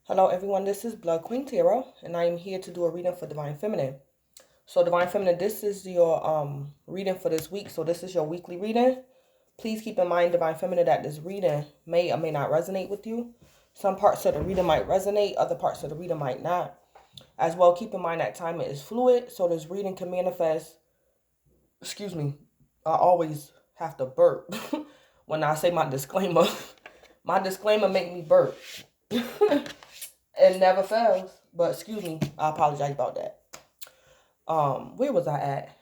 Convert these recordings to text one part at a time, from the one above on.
Hello everyone, this is Blood Queen Tarot, and I am here to do a reading for Divine Feminine. So Divine Feminine, this is your reading for this week. So this is your weekly reading. Please keep in mind, Divine Feminine, that this reading may or may not resonate with you. Some parts of the reading might resonate, other parts of the reading might not. As well, keep in mind that timing is fluid, so this reading can manifest. Excuse me, I always have to burp when I say my disclaimer. My disclaimer make me burp. It never fails. But excuse me, I apologize about that. Where was I at?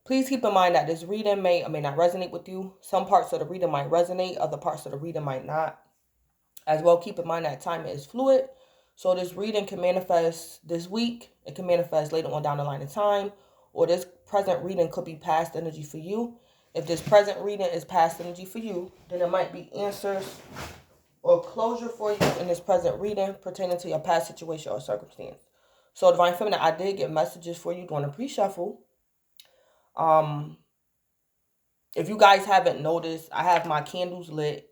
Please keep in mind that this reading may or may not resonate with you. Some parts of the reading might resonate, other parts of the reading might not. As well, keep in mind that time is fluid. So this reading can manifest this week. It can manifest later on down the line in time. Or this present reading could be past energy for you. If this present reading is past energy for you, then it might be answers or closure for you in this present reading pertaining to your past situation or circumstance. So Divine Feminine, I did get messages for you during the pre-shuffle. If you guys haven't noticed, I have my candles lit.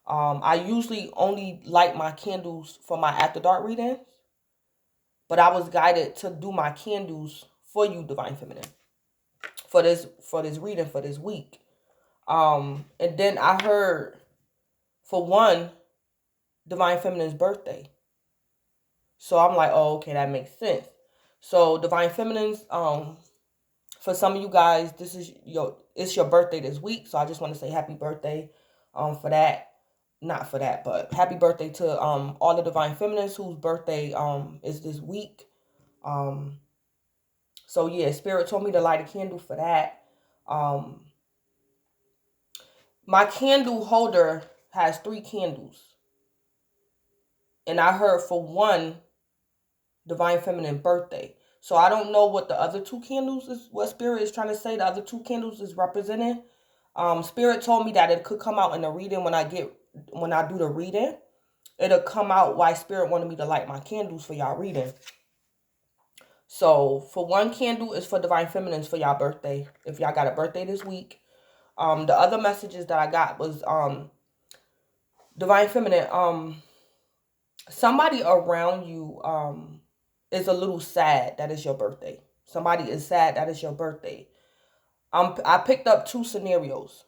I usually only light my candles for my after dark readings, but I was guided to do my candles for you, Divine Feminine, for this reading for this week. And then I heard, for one, Divine Feminine's birthday. So I'm like, oh, okay, that makes sense. So Divine Feminines, for some of you guys, it's your birthday this week. So I just want to say happy birthday, for that. Not for that, but happy birthday to all the Divine Feminines whose birthday is this week. So yeah, Spirit told me to light a candle for that. My candle holder has 3 candles. And I heard for one Divine Feminine birthday. So I don't know what the other 2 candles is, what Spirit is trying to say the other 2 candles is representing. Spirit told me that it could come out in the reading when I do the reading. It'll come out why Spirit wanted me to light my candles for y'all reading. So for one candle is for Divine Feminines for y'all birthday. If y'all got a birthday this week. The other messages that I got was Divine Feminine, somebody around you is a little sad that it's your birthday. Somebody is sad that it's your birthday. I picked up 2 scenarios.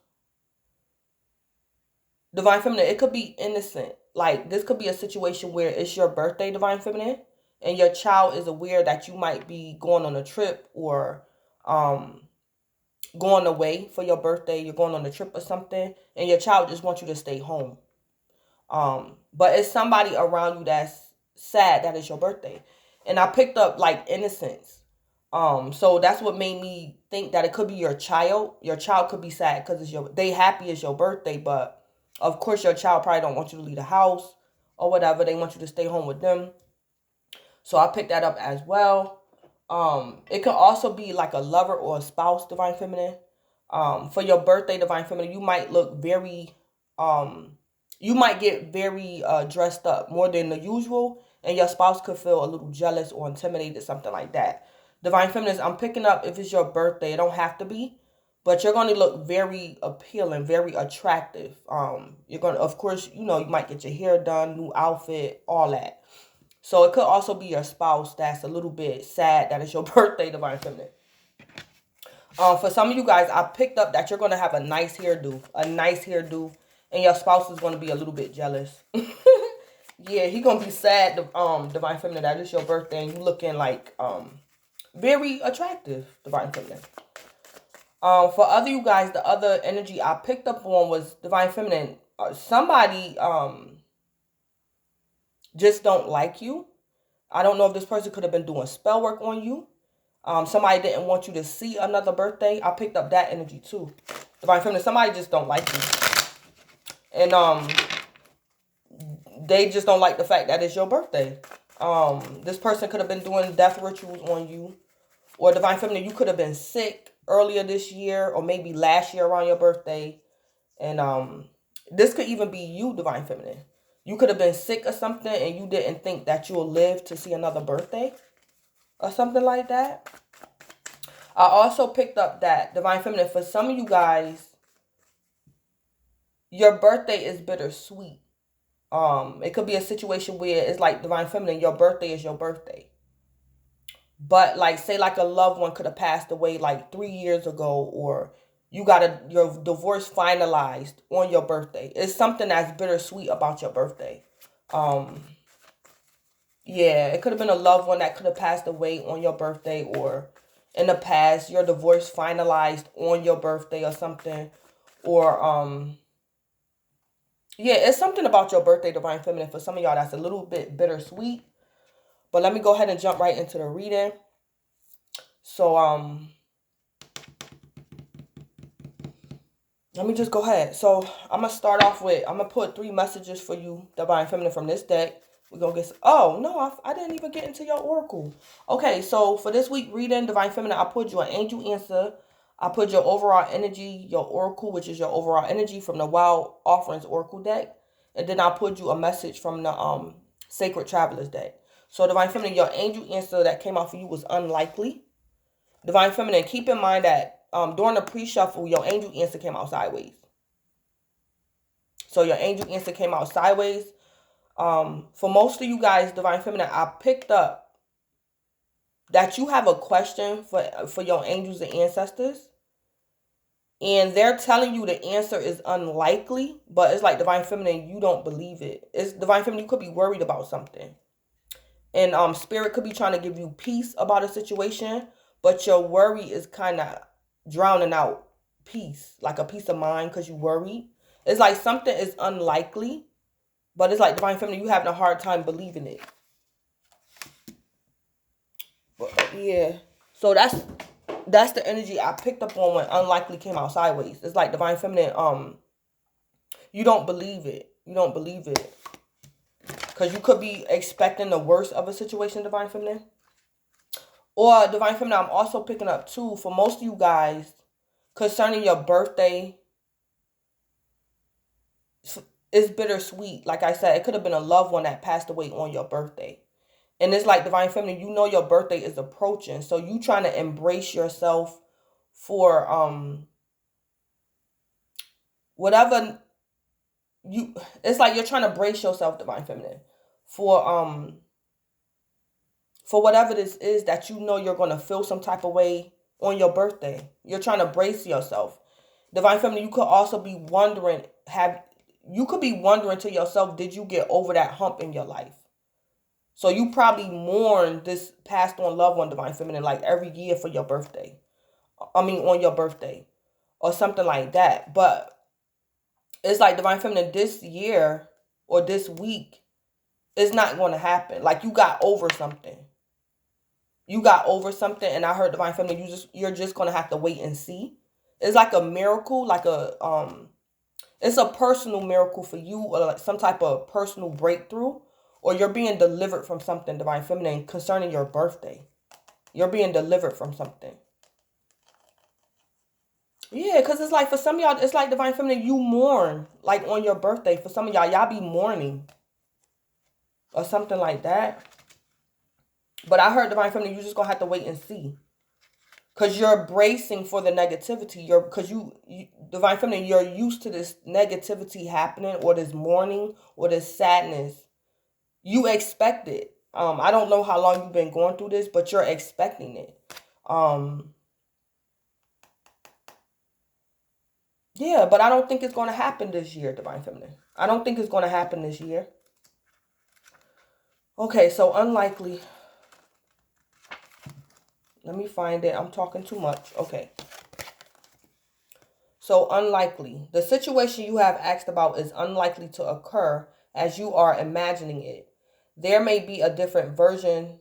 Divine Feminine, it could be innocent. Like, this could be a situation where it's your birthday, Divine Feminine, and your child is aware that you might be going on a trip or going away for your birthday. You're going on a trip or something, and your child just wants you to stay home. But it's somebody around you that's sad that it's your birthday. And I picked up like innocence. So that's what made me think that it could be your child. Your child could be sad because they happy it's your birthday, but of course your child probably don't want you to leave the house or whatever. They want you to stay home with them. So I picked that up as well. It could also be like a lover or a spouse, Divine Feminine. For your birthday, Divine Feminine, you might look very you might get very dressed up more than the usual, and your spouse could feel a little jealous or intimidated, something like that. Divine Feminines, I'm picking up if it's your birthday. It don't have to be, but you're going to look very appealing, very attractive. You're going to, of course, you might get your hair done, new outfit, all that. So it could also be your spouse that's a little bit sad that it's your birthday, Divine Feminine. For some of you guys, I picked up that you're going to have a nice hairdo, and your spouse is going to be a little bit jealous. Yeah, he going to be sad, Divine Feminine, that it's your birthday, and you looking like very attractive, Divine Feminine. For other you guys, the other energy I picked up on was Divine Feminine. Somebody just don't like you. I don't know if this person could have been doing spell work on you. Somebody didn't want you to see another birthday. I picked up that energy too. Divine Feminine, somebody just don't like you. And they just don't like the fact that it's your birthday. This person could have been doing death rituals on you. Or Divine Feminine, you could have been sick earlier this year or maybe last year around your birthday. And this could even be you, Divine Feminine. You could have been sick or something and you didn't think that you'll live to see another birthday or something like that. I also picked up that, Divine Feminine, for some of you guys, your birthday is bittersweet. It could be a situation where it's like divine feminine, your birthday is your birthday. But like say like a loved one could have passed away like 3 years ago, or you got your divorce finalized on your birthday. It's something that's bittersweet about your birthday. Um yeah, it could have been a loved one that could have passed away on your birthday, or in the past your divorce finalized on your birthday or something. Or yeah, it's something about your birthday, divine feminine. For some of y'all that's a little bit bittersweet. But let me go ahead and jump right into the reading. So let me just go ahead. So I'm gonna start off with, I'm gonna put 3 messages for you, divine feminine, from this deck. We're gonna get oh no, I didn't even get into your oracle. Okay, so for this week reading, divine feminine, I put you an angel answer. I put your overall energy, your oracle, which is your overall energy from the Wild Offerings oracle deck, and then I put you a message from the Sacred Travelers deck. So divine feminine, your angel answer that came out for you was unlikely. Divine feminine, keep in mind that during the pre-shuffle, your angel answer came out sideways. So your angel answer came out sideways. For most of you guys, divine feminine, I picked up that you have a question for your angels and ancestors, and they're telling you the answer is unlikely, but it's like divine feminine, you don't believe it. It's divine feminine, you could be worried about something, and spirit could be trying to give you peace about a situation, but your worry is kind of drowning out peace, like a peace of mind, because you worry. It's like something is unlikely, but it's like divine feminine, you having a hard time believing it. But, yeah. So that's the energy I picked up on when unlikely came out sideways. It's like divine feminine, you don't believe it. You don't believe it. Because you could be expecting the worst of a situation, divine feminine. Or divine feminine, I'm also picking up too, for most of you guys, concerning your birthday, it's bittersweet. Like I said, it could have been a loved one that passed away on your birthday. And it's like divine feminine, you know your birthday is approaching. So you trying to embrace yourself for whatever you, it's like you're trying to brace yourself, divine feminine, for whatever this is that you know you're gonna feel some type of way on your birthday. You're trying to brace yourself. Divine feminine, you could also be wondering, you could be wondering to yourself, did you get over that hump in your life? So you probably mourn this passed on loved one, divine feminine, like every year for your birthday. I mean, on your birthday or something like that. But it's like divine feminine, this year or this week, it's not going to happen. Like you got over something. You got over something, and I heard divine feminine, you're just going to have to wait and see. It's like a miracle, like it's a personal miracle for you, or like some type of personal breakthrough, or you're being delivered from something, divine feminine, concerning your birthday. You're being delivered from something. Yeah, because it's like for some of y'all, it's like divine feminine, you mourn like on your birthday. For some of y'all be mourning or something like that. But I heard divine feminine, you just gonna have to wait and see. Because you're bracing for the negativity. Because you, divine feminine, you're used to this negativity happening, or this mourning, or this sadness. You expect it. I don't know how long you've been going through this, but you're expecting it. Yeah, but I don't think it's going to happen this year, divine feminine. I don't think it's going to happen this year. Okay, so unlikely. Let me find it. I'm talking too much. Okay. So unlikely. The situation you have asked about is unlikely to occur as you are imagining it. There may be a different version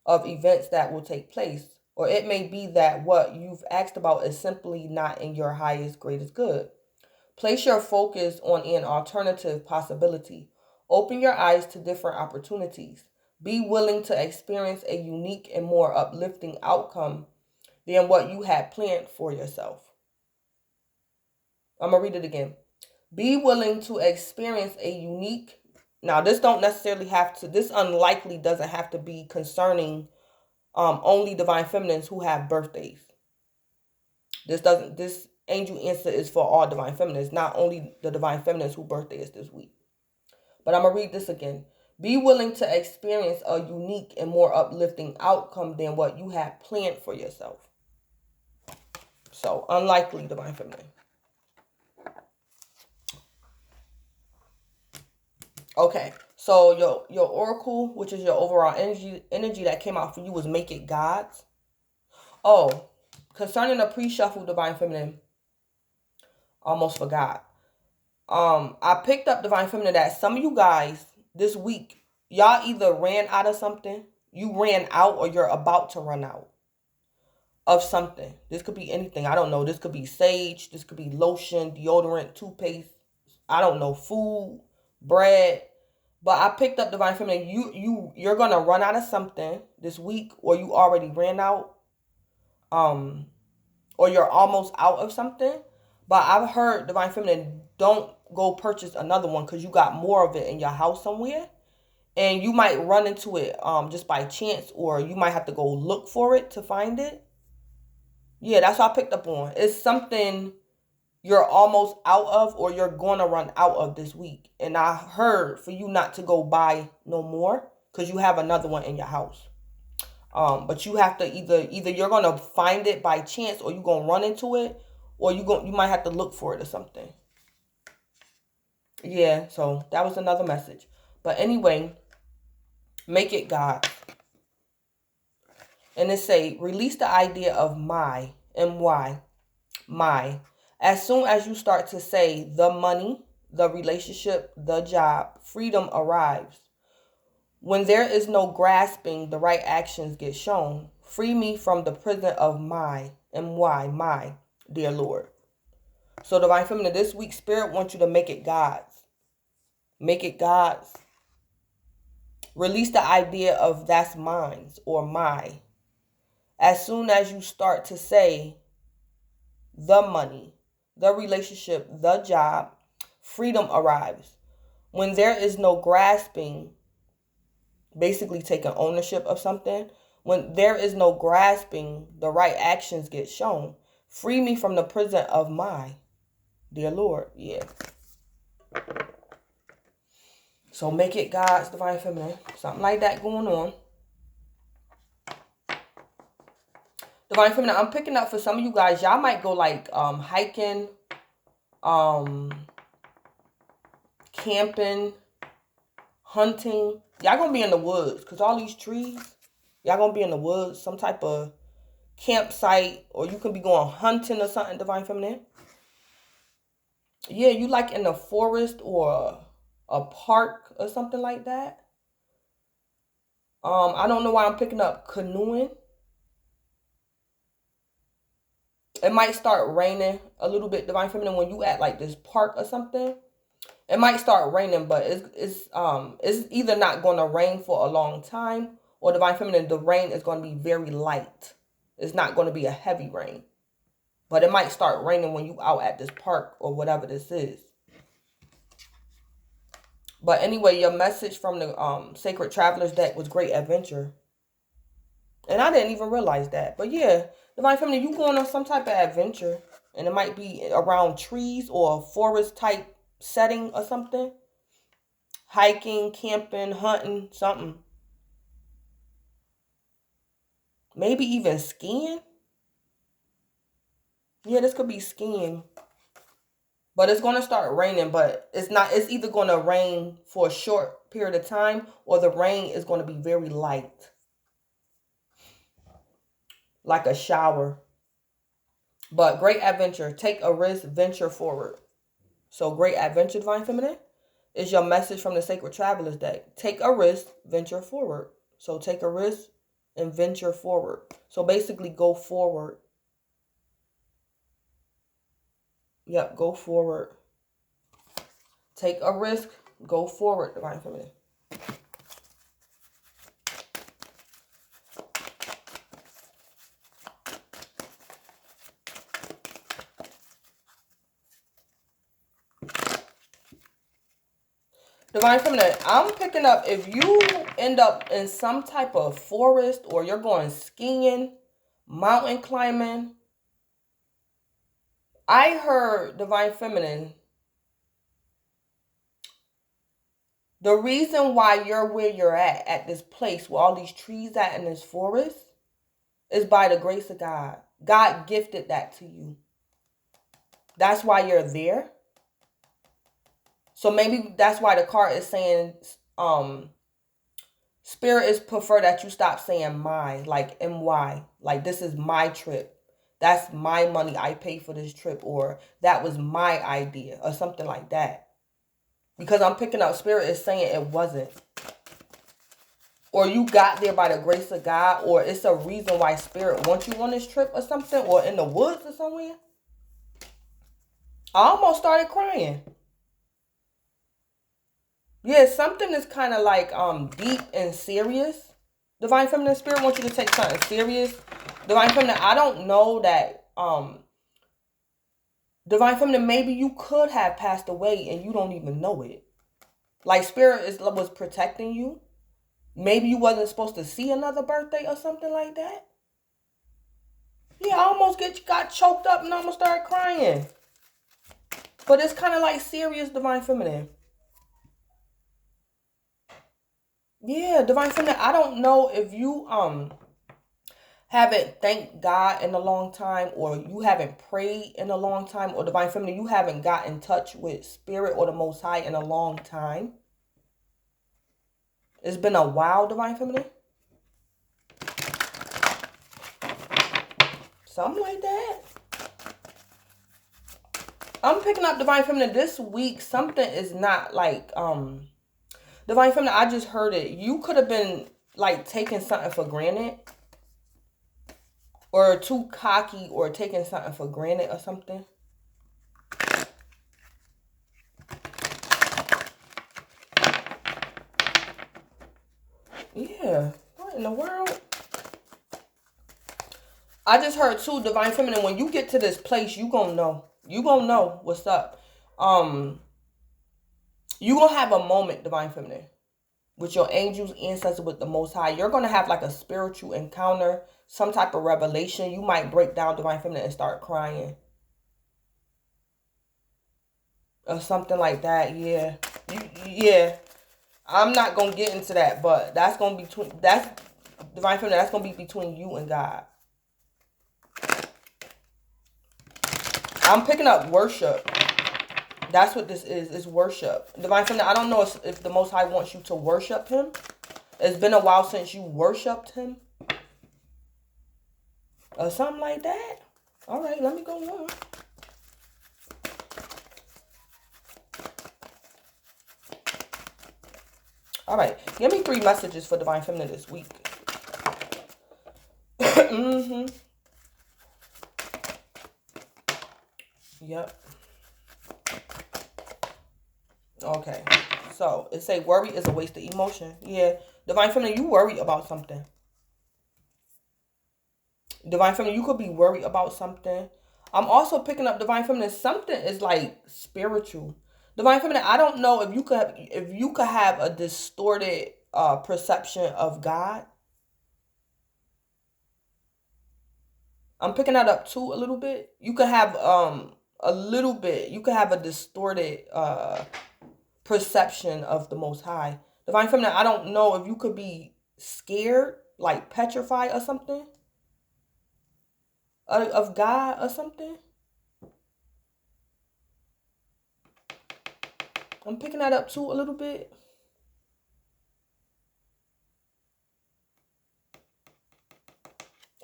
of events that will take place, or it may be that what you've asked about is simply not in your highest, greatest good. Place your focus on an alternative possibility. Open your eyes to different opportunities. Be willing to experience a unique and more uplifting outcome than what you had planned for yourself. I'm going to read it again. Be willing to experience a unique, now this don't necessarily have to, this unlikely doesn't have to be concerning only divine feminines who have birthdays. This angel answer is for all divine feminines, not only the divine feminines whose birthday is this week. But I'm going to read this again. Be willing to experience a unique and more uplifting outcome than what you had planned for yourself. So, unlikely, Divine Feminine. Okay, so your oracle, which is your overall energy that came out for you, was make it God's. Oh, concerning the pre-shuffle, Divine Feminine, almost forgot. I picked up, Divine Feminine, that some of you guys this week, y'all either ran out of something, you ran out, or you're about to run out of something. This could be anything. I don't know. This could be sage. This could be lotion, deodorant, toothpaste. I don't know, food, bread. But I picked up, Divine Feminine, you're gonna run out of something this week, or you already ran out, or you're almost out of something. But I've heard, Divine Feminine, don't go purchase another one because you got more of it in your house somewhere. And you might run into it just by chance, or you might have to go look for it to find it. Yeah, that's what I picked up on. It's something you're almost out of, or you're going to run out of this week. And I heard for you not to go buy no more because you have another one in your house. But you have to either you're going to find it by chance, or you're going to run into it, or you might have to look for it or something. Yeah, so that was another message. But anyway, make it God. And it say, release the idea of my, M-Y, my. As soon as you start to say the money, the relationship, the job, freedom arrives. When there is no grasping, the right actions get shown. Free me from the prison of my, M-Y, my, dear Lord. So Divine Feminine, this week, Spirit wants you to make it God's. Make it God's. Release the idea of that's mine's or my. As soon as you start to say the money, the relationship, the job, freedom arrives. When there is no grasping, basically taking ownership of something, when there is no grasping, the right actions get shown. Free me from the prison of my, dear Lord. Yeah. So make it God's, Divine Feminine. Something like that going on. Divine Feminine, I'm picking up for some of you guys. Y'all might go like hiking, camping, hunting. Y'all gonna be in the woods because all these trees, y'all gonna be in the woods, some type of campsite, or you can be going hunting or something, Divine Feminine. Yeah, you like in the forest or a park or something like that. I don't know why I'm picking up canoeing. It might start raining a little bit, Divine Feminine, when you at like this park or something. It might start raining, but it's either not going to rain for a long time, or Divine Feminine, the rain is going to be very light. It's not going to be a heavy rain. But it might start raining when you out at this park or whatever this is. But anyway, your message from the Sacred Travelers deck was great adventure. And I didn't even realize that. But yeah, Divine Feminine, you going on some type of adventure. And it might be around trees or a forest type setting or something. Hiking, camping, hunting, something. Maybe even skiing. Yeah, this could be skiing. But it's going to start raining, but it's either going to rain for a short period of time, or the rain is going to be very light. Like a shower. But great adventure. Take a risk, venture forward. So great adventure, Divine Feminine, is your message from the Sacred Travelers deck. Take a risk, venture forward. So take a risk and venture forward. So basically go forward. Yep, go forward. Take a risk, go forward, Divine Feminine. Divine Feminine, I'm picking up if you end up in some type of forest, or you're going skiing, mountain climbing. I heard, Divine Feminine, The reason why you're where you're at this place where all these trees at in this forest, is by the grace of God. God gifted that to you. That's why you're there. So maybe that's why the card is saying, Spirit is prefer that you stop saying my, like my. Like, this is my trip. That's my money. I paid for this trip. Or that was my idea. Or something like that. Because I'm picking up Spirit is saying it wasn't. Or you got there by the grace of God. Or it's a reason why Spirit wants you on this trip or something. Or in the woods or somewhere. I almost started crying. Yeah, something is kind of like deep and serious. Divine Feminine Spirit wants you to take something serious. Divine Feminine, I don't know that Divine Feminine, maybe you could have passed away and you don't even know it. Like Spirit was protecting you. Maybe you wasn't supposed to see another birthday or something like that. Yeah, I almost got choked up and almost started crying. But it's kind of like serious, Divine Feminine. Yeah, Divine Feminine, I don't know if you haven't thanked God in a long time, or you haven't prayed in a long time, or Divine Feminine, you haven't got in touch with Spirit or the Most High in a long time. It's been a while, Divine Feminine. Something like that. I'm picking up Divine Feminine this week. Something is not like Divine Feminine, I just heard it. You could have been like taking something for granted, or too cocky, or taking something for granted or something. Yeah. What in the world? I just heard too, Divine Feminine, when you get to this place, you gonna know. You gonna know what's up. You gonna have a moment, Divine Feminine, with your angels, ancestors, with the Most High. You're gonna have like a spiritual encounter, some type of revelation. You might break down, Divine Feminine, and start crying. Or something like that, yeah. Yeah. I'm not gonna get into that, but that's gonna be that's Divine Feminine, that's gonna be between you and God. I'm picking up worship. That's what this is worship. Divine Feminine, I don't know if the Most High wants you to worship Him. It's been a while since you worshipped Him. Or something like that. All right, let me go on. All right, give me 3 messages for Divine Feminine this week. Yep. Okay. So, it say worry is a waste of emotion. Yeah. Divine Feminine, you worry about something. Divine Feminine, you could be worried about something. I'm also picking up, Divine Feminine, something is like spiritual. Divine Feminine, I don't know if you could have a distorted perception of God. I'm picking that up too a little bit. You could have a little bit. You could have a distorted perception of the Most High. Divine Feminine, I don't know if you could be scared, like petrified or something of God or something. I'm picking that up too a little bit.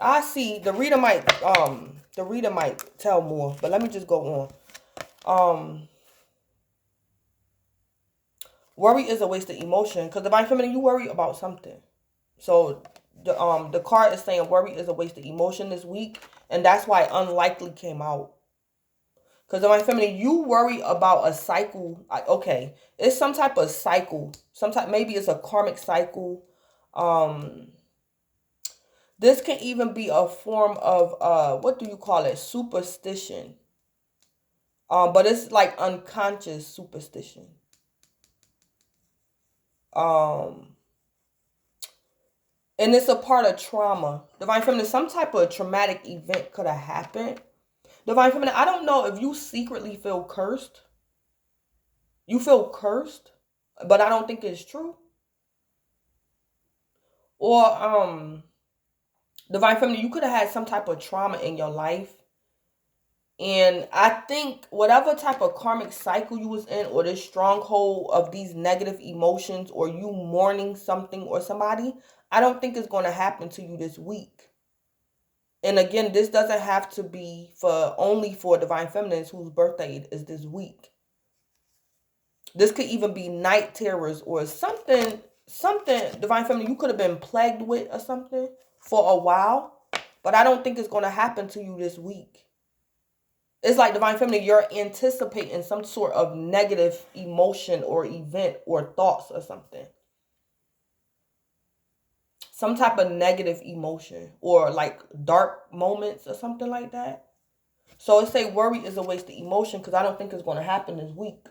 I see the reader might tell more, but let me just go on. Worry is a waste of emotion, because Divine Feminine, you worry about something. So the card is saying worry is a waste of emotion this week, and that's why unlikely came out. Because Divine Feminine, you worry about a cycle. Okay, it's some type of cycle. Maybe it's a karmic cycle. This can even be a form of what do you call it? Superstition. But it's like unconscious superstition. And it's a part of trauma. Divine Feminine, some type of traumatic event could have happened. Divine Feminine, I don't know if you secretly feel cursed. You feel cursed. but I don't think it's true. Or divine feminine, you could have had some type of trauma in your life. And I think whatever type of karmic cycle you was in, or this stronghold of these negative emotions, or you mourning something or somebody, I don't think it's going to happen to you this week. And again, this doesn't have to be for only for divine feminines whose birthday is this week. This could even be night terrors or something divine feminine you could have been plagued with or something for a while, but I don't think it's going to happen to you this week. It's like divine feminine, you're anticipating some sort of negative emotion or event or thoughts or something. Some type of negative emotion or like dark moments or something like that. So it say worry is a wasted emotion because I don't think it's going to happen this week.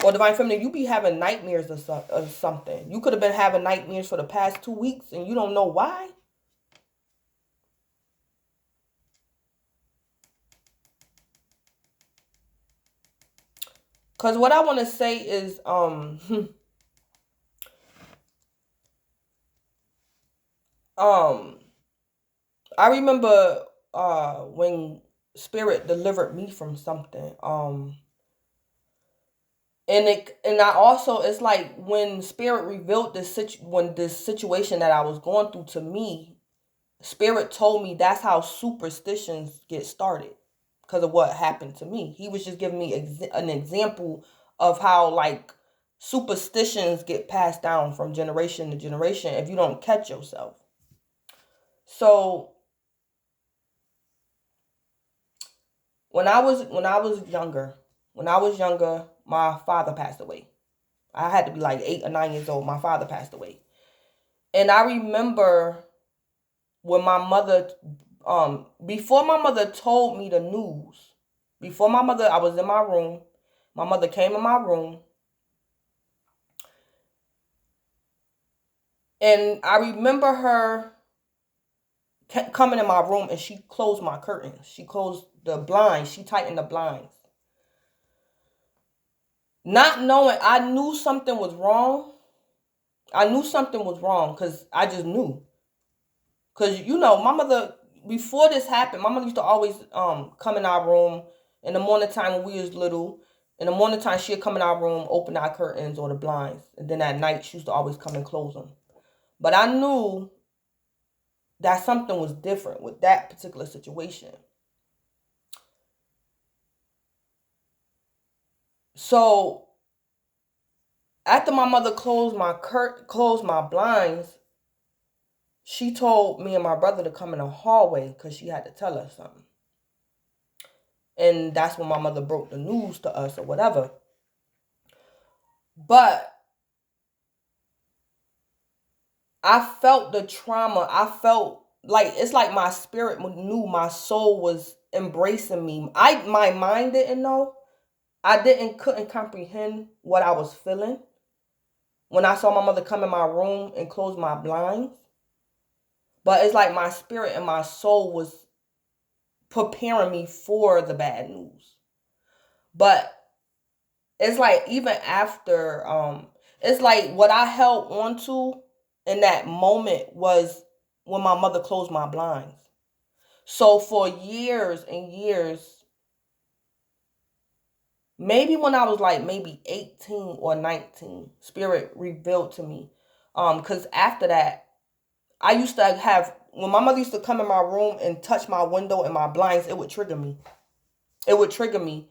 Or divine feminine, you be having nightmares or something. You could have been having nightmares for the past 2 weeks and you don't know why. Because what I want to say is, I remember when spirit delivered me from something. And I also, it's like when spirit revealed this situation that I was going through to me, spirit told me that's how superstitions get started because of what happened to me. He was just giving me an example of how like superstitions get passed down from generation to generation if you don't catch yourself. So when I was younger, my father passed away. I had to be like 8 or 9 years old. My father passed away. And I remember when my mother, before my mother told me the news, before my mother, I was in my room. My mother came in my room. And I remember her coming in my room and she closed my curtains. She closed the blinds. She tightened the blinds. Not knowing, I knew something was wrong. I knew something was wrong because I just knew. Because, you know, my mother, before this happened, my mother used to always come in our room in the morning time when we was little. In the morning time, she'd come in our room, open our curtains or the blinds. And then at night, she used to always come and close them. But I knew that something was different with that particular situation. So after my mother closed my blinds, she told me and my brother to come in the hallway because she had to tell us something. And that's when my mother broke the news to us or whatever. But I felt the trauma. I felt like it's like my spirit knew, my soul was embracing me. My mind didn't know. I couldn't comprehend what I was feeling when I saw my mother come in my room and close my blinds. But it's like my spirit and my soul was preparing me for the bad news. But it's like even after, it's like what I held on to in that moment was when my mother closed my blinds. So for years and years, maybe when I was like maybe 18 or 19, spirit revealed to me. Because after that, I used to have, when my mother used to come in my room and touch my window and my blinds, it would trigger me. It would trigger me.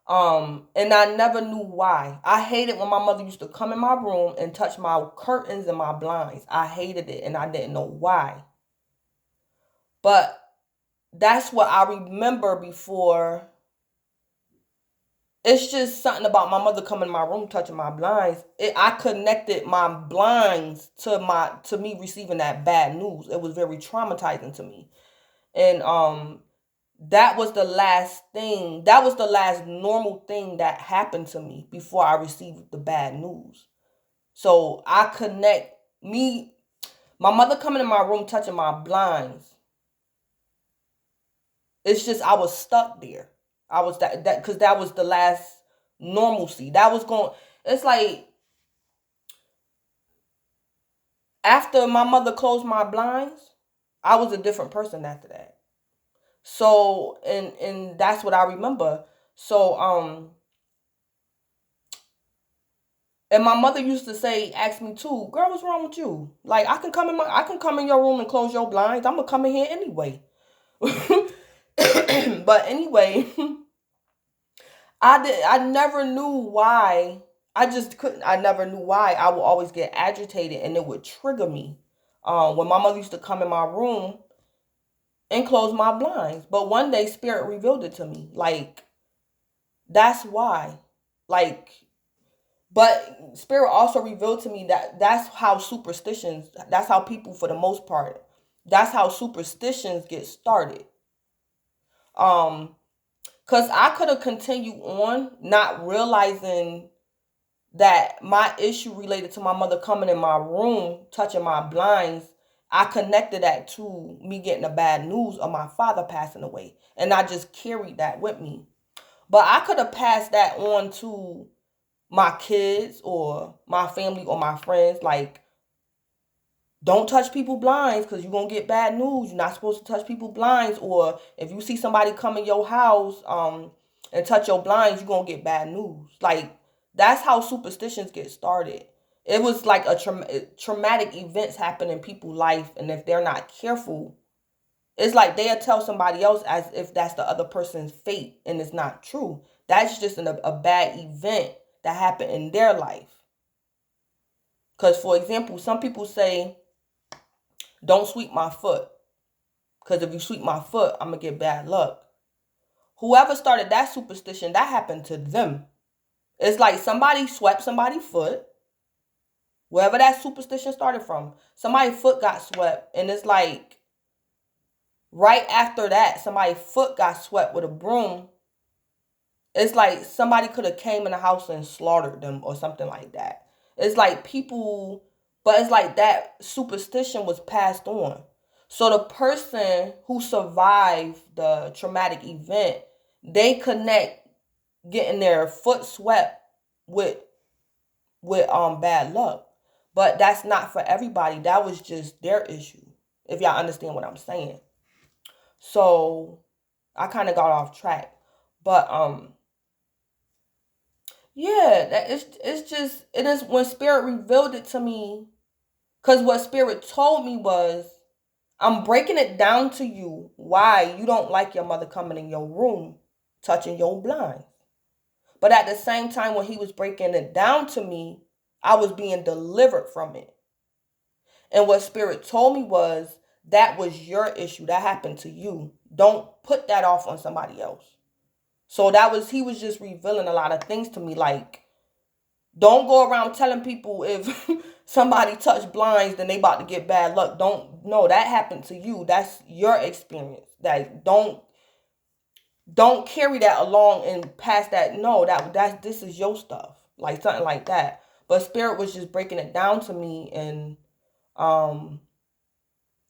And I never knew why. I hated when my mother used to come in my room and touch my curtains and my blinds. I hated it and I didn't know why. But that's what I remember before. It's just something about my mother coming in my room touching my blinds. I connected my blinds to me receiving that bad news. It was very traumatizing to me. And that was the last thing. That was the last normal thing that happened to me before I received the bad news. So I connect my mother coming in my room touching my blinds. It's just I was stuck there. I was that because that was the last normalcy. That was going. it's like after my mother closed my blinds, I was a different person after that. So and that's what I remember. So and my mother used to say, ask me too, girl, what's wrong with you? Like I can come in your room and close your blinds. I'm gonna come in here anyway. But anyway, I never knew why. I just couldn't. I never knew why. I would always get agitated, and it would trigger me. When my mother used to come in my room and close my blinds, but one day Spirit revealed it to me. Like that's why. Like, but Spirit also revealed to me that that's how superstitions. That's how people, for the most part, that's how superstitions get started. Um, cause I could have continued on, not realizing that my issue related to my mother coming in my room, touching my blinds, I connected that to me getting the bad news of my father passing away. And I just carried that with me. But I could have passed that on to my kids or my family or my friends. Like, don't touch people blinds because you're going to get bad news. You're not supposed to touch people blinds. Or if you see somebody come in your house and touch your blinds, you're going to get bad news. Like, that's how superstitions get started. It was like traumatic events happen in people's life. And if they're not careful, it's like they'll tell somebody else as if that's the other person's fate. And it's not true. That's just a bad event that happened in their life. Because, for example, some people say, don't sweep my foot. Because if you sweep my foot, I'm going to get bad luck. Whoever started that superstition, that happened to them. It's like somebody swept somebody's foot. Wherever that superstition started from. Somebody's foot got swept. And it's like right after that, somebody's foot got swept with a broom. It's like somebody could have came in the house and slaughtered them or something like that. It's like people, but it's like that superstition was passed on. So the person who survived the traumatic event, they connect getting their foot swept with bad luck. But that's not for everybody. That was just their issue. If y'all understand what I'm saying. So I kind of got off track. But yeah, it's just it is when Spirit revealed it to me, because what Spirit told me was, I'm breaking it down to you why you don't like your mother coming in your room, touching your blinds. But at the same time, when he was breaking it down to me, I was being delivered from it. And what Spirit told me was, that was your issue. That happened to you. Don't put that off on somebody else. So he was just revealing a lot of things to me. Like, don't go around telling people if somebody touched blinds, then they about to get bad luck. No, that happened to you. That's your experience. That don't carry that along and pass that. No, this is your stuff. Like something like that. But Spirit was just breaking it down to me, and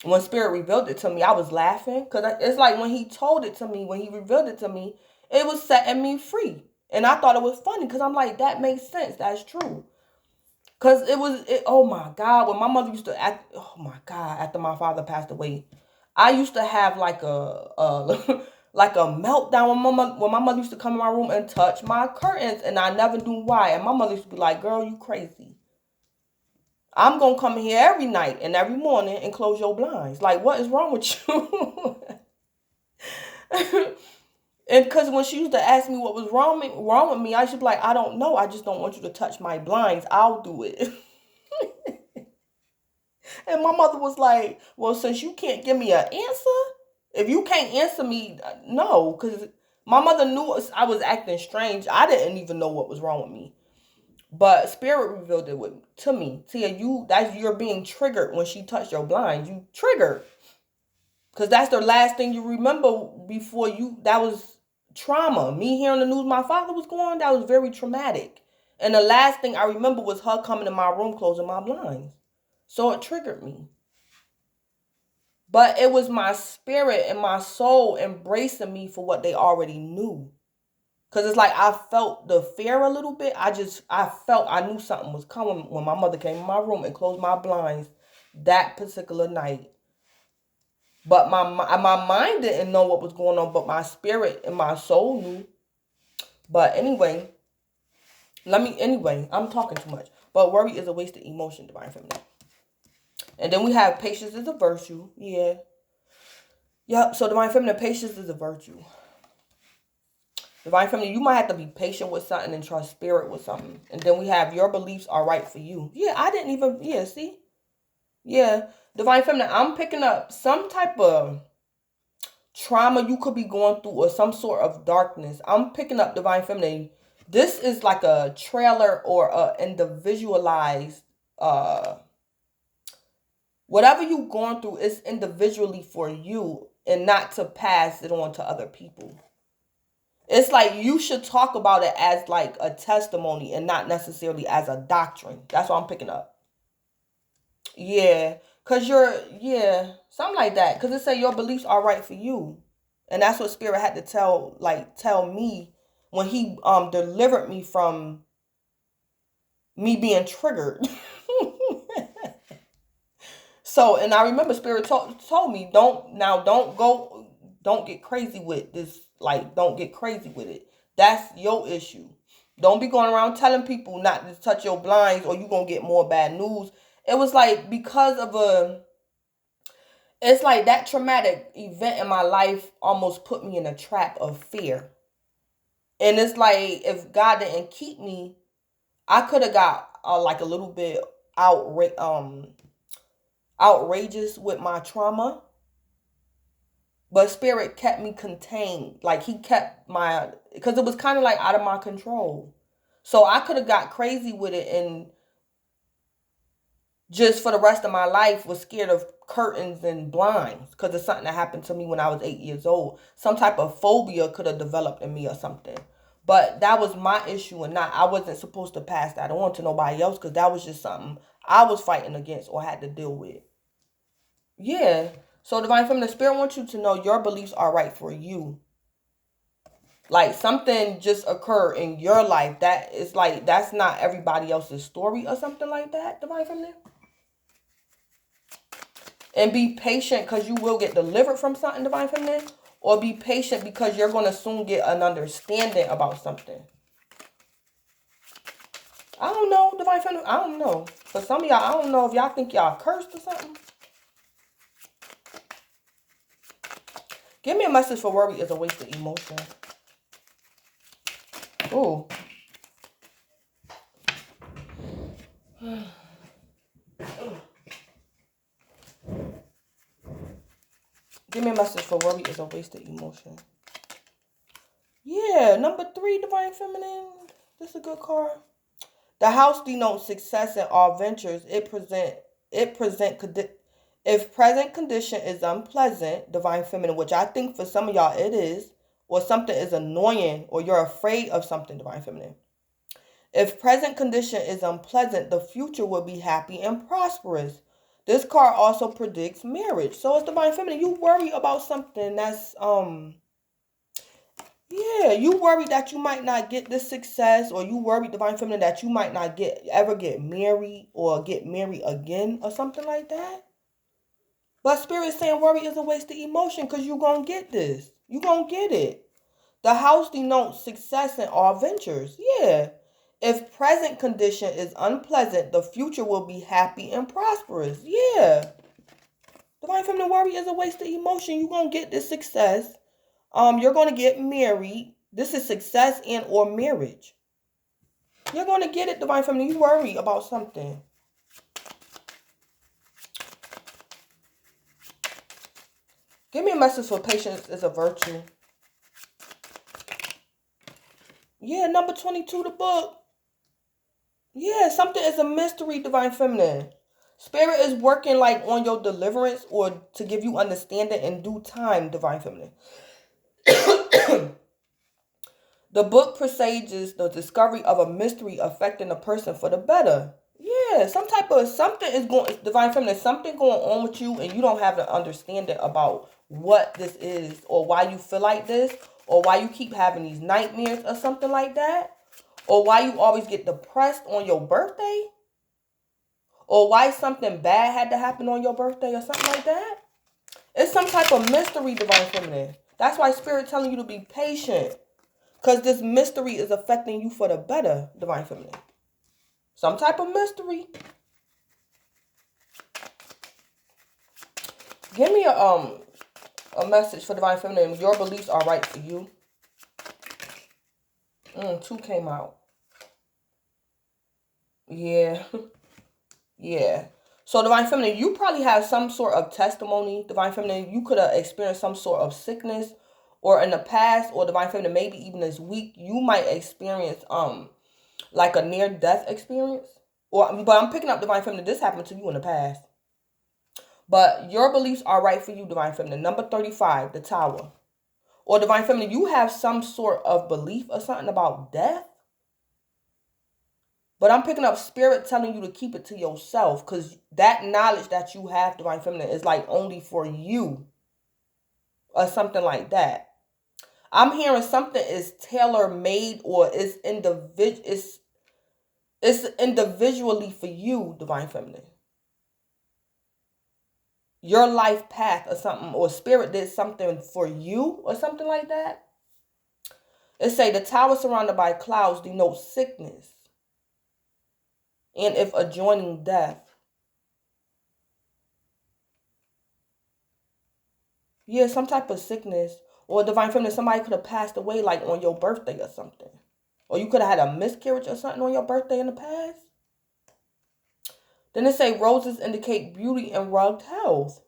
when Spirit revealed it to me, I was laughing, because it's like when he told it to me, when he revealed it to me, it was setting me free. And I thought it was funny, because I'm like, that makes sense. That's true. Because oh my God, when my mother used to act, oh my God, after my father passed away, I used to have like like a meltdown when my mother used to come in my room and touch my curtains, and I never knew why. And my mother used to be like, girl, you crazy. I'm going to come in here every night and every morning and close your blinds. Like, what is wrong with you? And because when she used to ask me what was wrong with me, I should be like, I don't know. I just don't want you to touch my blinds. I'll do it. And my mother was like, well, since you can't give me an answer, if you can't answer me, no. Because my mother knew I was acting strange. I didn't even know what was wrong with me. But Spirit revealed it to me. Tia, you're being triggered when she touched your blinds. You triggered. Because that's the last thing you remember before that was trauma. Me hearing the news my father was gone, that was very traumatic. And the last thing I remember was her coming in my room, closing my blinds. So it triggered me. But it was my spirit and my soul embracing me for what they already knew. Because it's like I felt the fear a little bit. I knew something was coming when my mother came in my room and closed my blinds that particular night. But my mind didn't know what was going on, but my spirit and my soul knew. But anyway, I'm talking too much. But worry is a wasted emotion, divine feminine. And then we have patience is a virtue. Yeah. Yep. So divine feminine, patience is a virtue. Divine feminine, you might have to be patient with something and trust spirit with something. And then we have your beliefs are right for you. Yeah, I didn't even, yeah, see? Yeah. Divine feminine, I'm picking up some type of trauma you could be going through or some sort of darkness. I'm picking up divine feminine. This is like a trailer or a individualized, whatever you going through is individually for you and not to pass it on to other people. It's like you should talk about it as like a testimony and not necessarily as a doctrine. That's what I'm picking up. Yeah. Yeah, something like that. Because it say your beliefs are right for you. And that's what Spirit had to tell me when he delivered me from me being triggered. So, and I remember Spirit told me, don't get crazy with this. Like, don't get crazy with it. That's your issue. Don't be going around telling people not to touch your blinds or you're going to get more bad news. It was like because of it's like that traumatic event in my life almost put me in a trap of fear. And it's like if God didn't keep me, I could have got like a little bit outrageous with my trauma. But Spirit kept me contained. Like he kept because it was kind of like out of my control. So I could have got crazy with it and just for the rest of my life was scared of curtains and blinds because of something that happened to me when I was 8 years old. Some type of phobia could have developed in me or something. But that was my issue and I wasn't supposed to pass that on to nobody else because that was just something I was fighting against or had to deal with. Yeah. So divine feminine, Spirit wants you to know your beliefs are right for you. Like something just occurred in your life that is like that's not everybody else's story or something like that, divine feminine. And be patient because you will get delivered from something, divine feminine. Or be patient because you're going to soon get an understanding about something. I don't know, divine feminine. I don't know. For some of y'all, I don't know if y'all think y'all cursed or something. Give me a message for worry is a wasted emotion. Ooh. Give me a message for worry is a wasted emotion. Yeah, number 3, divine feminine. This is a good card. The house denotes success in all ventures. If present condition is unpleasant, divine feminine, which I think for some of y'all it is, or something is annoying, or you're afraid of something, divine feminine. If present condition is unpleasant, the future will be happy and prosperous. This card also predicts marriage. So it's divine feminine. You worry about something that's yeah, you worry that you might not get this success, or you worry, divine feminine, that you might not ever get married or get married again or something like that. But Spirit saying worry is a wasted emotion because you're going to get this. You're going to get it. The house denotes success in all ventures. Yeah. If present condition is unpleasant, the future will be happy and prosperous. Yeah. Divine feminine, worry is a wasted emotion. You're going to get this success. You're going to get married. This is success and or marriage. You're going to get it, divine feminine. You worry about something. Give me a message for patience is a virtue. Yeah, number 22, the book. Yeah, something is a mystery, divine feminine. Spirit is working like on your deliverance or to give you understanding in due time, divine feminine. The book presages the discovery of a mystery affecting a person for the better. Yeah, something is going, divine feminine, something going on with you and you don't have the understanding about what this is or why you feel like this or why you keep having these nightmares or something like that, or why you always get depressed on your birthday, or why something bad had to happen on your birthday or something like that. It's some type of mystery, Divine Feminine. That's why Spirit telling you to be patient, because this mystery is affecting you for the better, Divine Feminine. Some type of mystery. Give me a message for Divine Feminine. Your beliefs are right for you. 2 came out. Yeah. Yeah. So Divine Feminine, you probably have some sort of testimony. Divine Feminine, you could have experienced some sort of sickness, or in the past, or Divine Feminine, maybe even this week, you might experience like a near death experience. But I'm picking up, Divine Feminine, this happened to you in the past. But your beliefs are right for you, Divine Feminine. Number 35, the Tower. Or Divine Feminine, you have some sort of belief or something about death. But I'm picking up Spirit telling you to keep it to yourself, because that knowledge that you have, Divine Feminine, is like only for you or something like that. I'm hearing something is tailor-made, or it's individually for you, Divine Feminine. Your life path or something, or Spirit did something for you or something like that. It say the tower surrounded by clouds denotes sickness, and if adjoining death. Yeah, some type of sickness. Or Divine Feminine, somebody could have passed away like on your birthday or something. Or you could have had a miscarriage or something on your birthday in the past. Then it say roses indicate beauty and rugged health.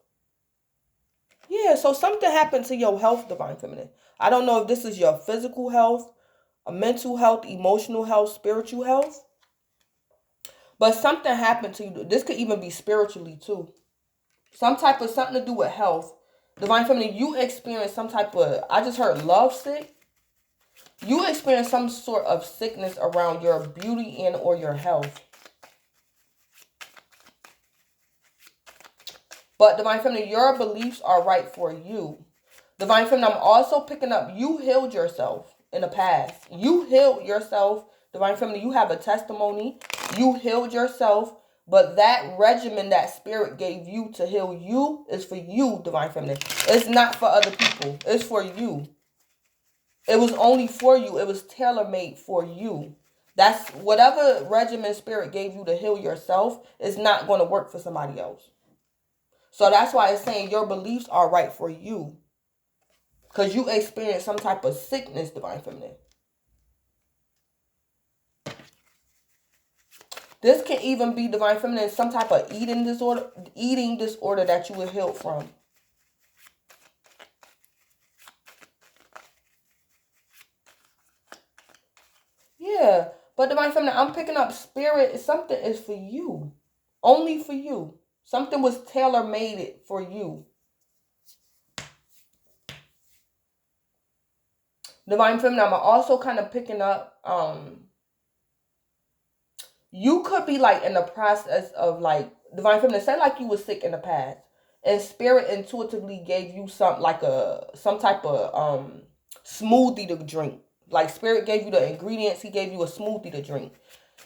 Yeah, so something happened to your health, Divine Feminine. I don't know if this is your physical health, a mental health, emotional health, spiritual health. But something happened to you. This could even be spiritually too. Some type of something to do with health. Divine Feminine, you experience some type of, I just heard love sick. You experience some sort of sickness around your beauty and or your health. But Divine Feminine, your beliefs are right for you. Divine Feminine, I'm also picking up, you healed yourself in the past. You healed yourself. Divine Feminine, you have a testimony. You healed yourself. But that regimen that Spirit gave you to heal you is for you, Divine Feminine. It's not for other people. It's for you. It was only for you. It was tailor-made for you. That's whatever regimen Spirit gave you to heal yourself is not going to work for somebody else. So that's why it's saying your beliefs are right for you. Because you experience some type of sickness, Divine Feminine. This can even be, Divine Feminine, some type of eating disorder that you were healed from. Yeah, but Divine Feminine, I'm picking up Spirit. Something is for you. Only for you. Something was tailor-made for you. Divine Feminine, I'm also kind of picking up, you could be like in the process of like, Divine Feminine, say like you were sick in the past, and Spirit intuitively gave you some type of smoothie to drink. Like Spirit gave you the ingredients, he gave you a smoothie to drink.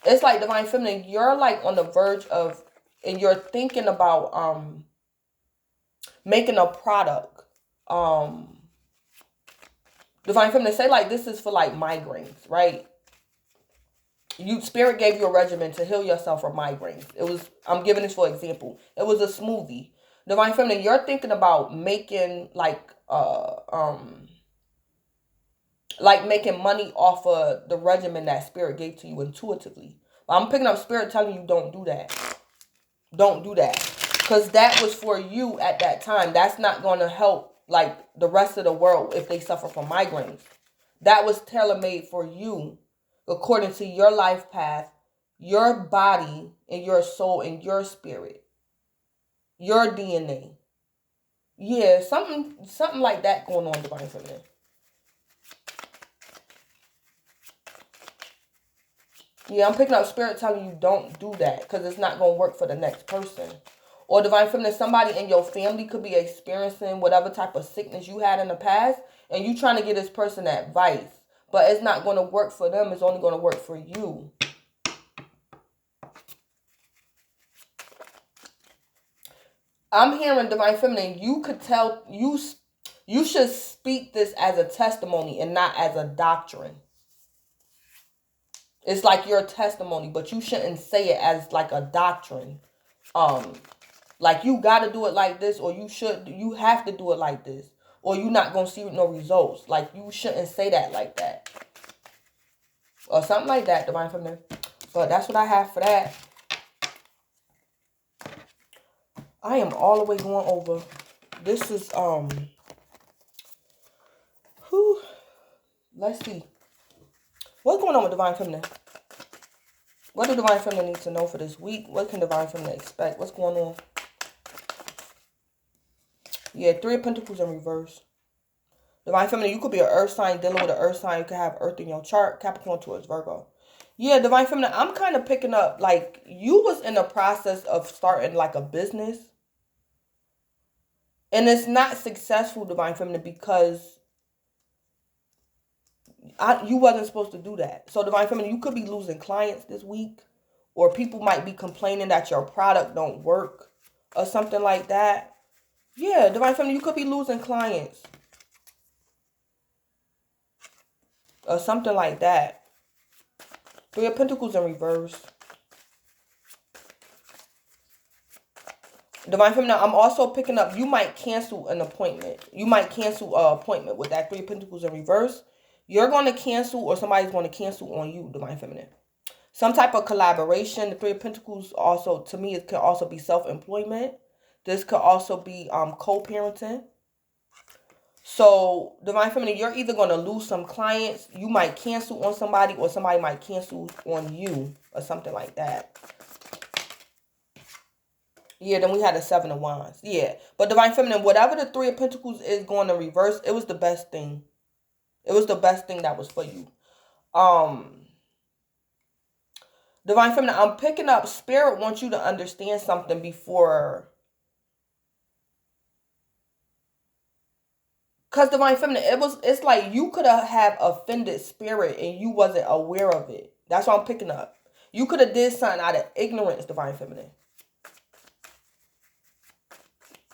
It's like, Divine Feminine, you're like on the verge of, and you're thinking about making a product. Divine Feminine, say like this is for like migraines, right? Spirit gave you a regimen to heal yourself from migraines. I'm giving this for example. It was a smoothie. Divine Feminine, you're thinking about making like making money off of the regimen that Spirit gave to you intuitively. But I'm picking up Spirit telling you don't do that. Don't do that. Because that was for you at that time. That's not going to help like the rest of the world if they suffer from migraines. That was tailor-made for you according to your life path, your body, and your soul, and your spirit, your DNA. Yeah, something like that going on, Divine Feminine. Yeah, I'm picking up Spirit telling you don't do that because it's not going to work for the next person. Or Divine Feminine, somebody in your family could be experiencing whatever type of sickness you had in the past, and you trying to give this person advice, but it's not going to work for them. It's only going to work for you. I'm hearing Divine Feminine, you could tell, you should speak this as a testimony and not as a doctrine. It's like your testimony, but you shouldn't say it as like a doctrine. Like you got to do it like this, or you have to do it like this, or you're not going to see no results. Like you shouldn't say that like that. Or something like that, Divine Feminine. But that's what I have for that. I am all the way going over. This is, let's see. What's going on with Divine Feminine? What do Divine Feminine need to know for this week? What can Divine Feminine expect? What's going on? Yeah, 3 of Pentacles in reverse. Divine Feminine, you could be an earth sign dealing with an earth sign. You could have earth in your chart. Capricorn towards Virgo. Yeah, Divine Feminine, I'm kind of picking up, like, you was in the process of starting, like, a business. And it's not successful, Divine Feminine, because you wasn't supposed to do that. So, Divine Feminine, you could be losing clients this week. Or people might be complaining that your product don't work. Or something like that. Yeah, Divine Feminine, you could be losing clients. Or something like that. 3 of Pentacles in reverse. Divine Feminine, I'm also picking up, you might cancel an appointment. You might cancel an appointment with that 3 of Pentacles in reverse. You're going to cancel, or somebody's going to cancel on you, Divine Feminine. Some type of collaboration. The 3 of Pentacles also, to me, it can also be self-employment. This could also be co-parenting. So, Divine Feminine, you're either going to lose some clients. You might cancel on somebody, or somebody might cancel on you, or something like that. Yeah, then we had a 7 of Wands. Yeah. But Divine Feminine, whatever the 3 of Pentacles is going to reverse, it was the best thing. It was the best thing that was for you. Divine Feminine, I'm picking up, Spirit wants you to understand something before. Because Divine Feminine, it's like you could have offended Spirit and you wasn't aware of it. That's what I'm picking up. You could have did something out of ignorance, Divine Feminine.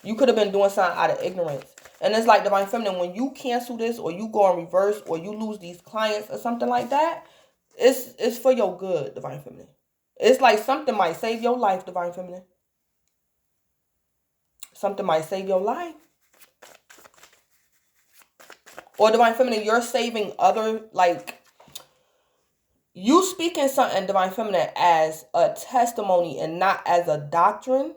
You could have been doing something out of ignorance. And it's like, Divine Feminine, when you cancel this, or you go in reverse, or you lose these clients or something like that, it's for your good, Divine Feminine. It's like something might save your life, Divine Feminine. Something might save your life. Or Divine Feminine, you're saving other, like, you speaking something, Divine Feminine, as a testimony and not as a doctrine.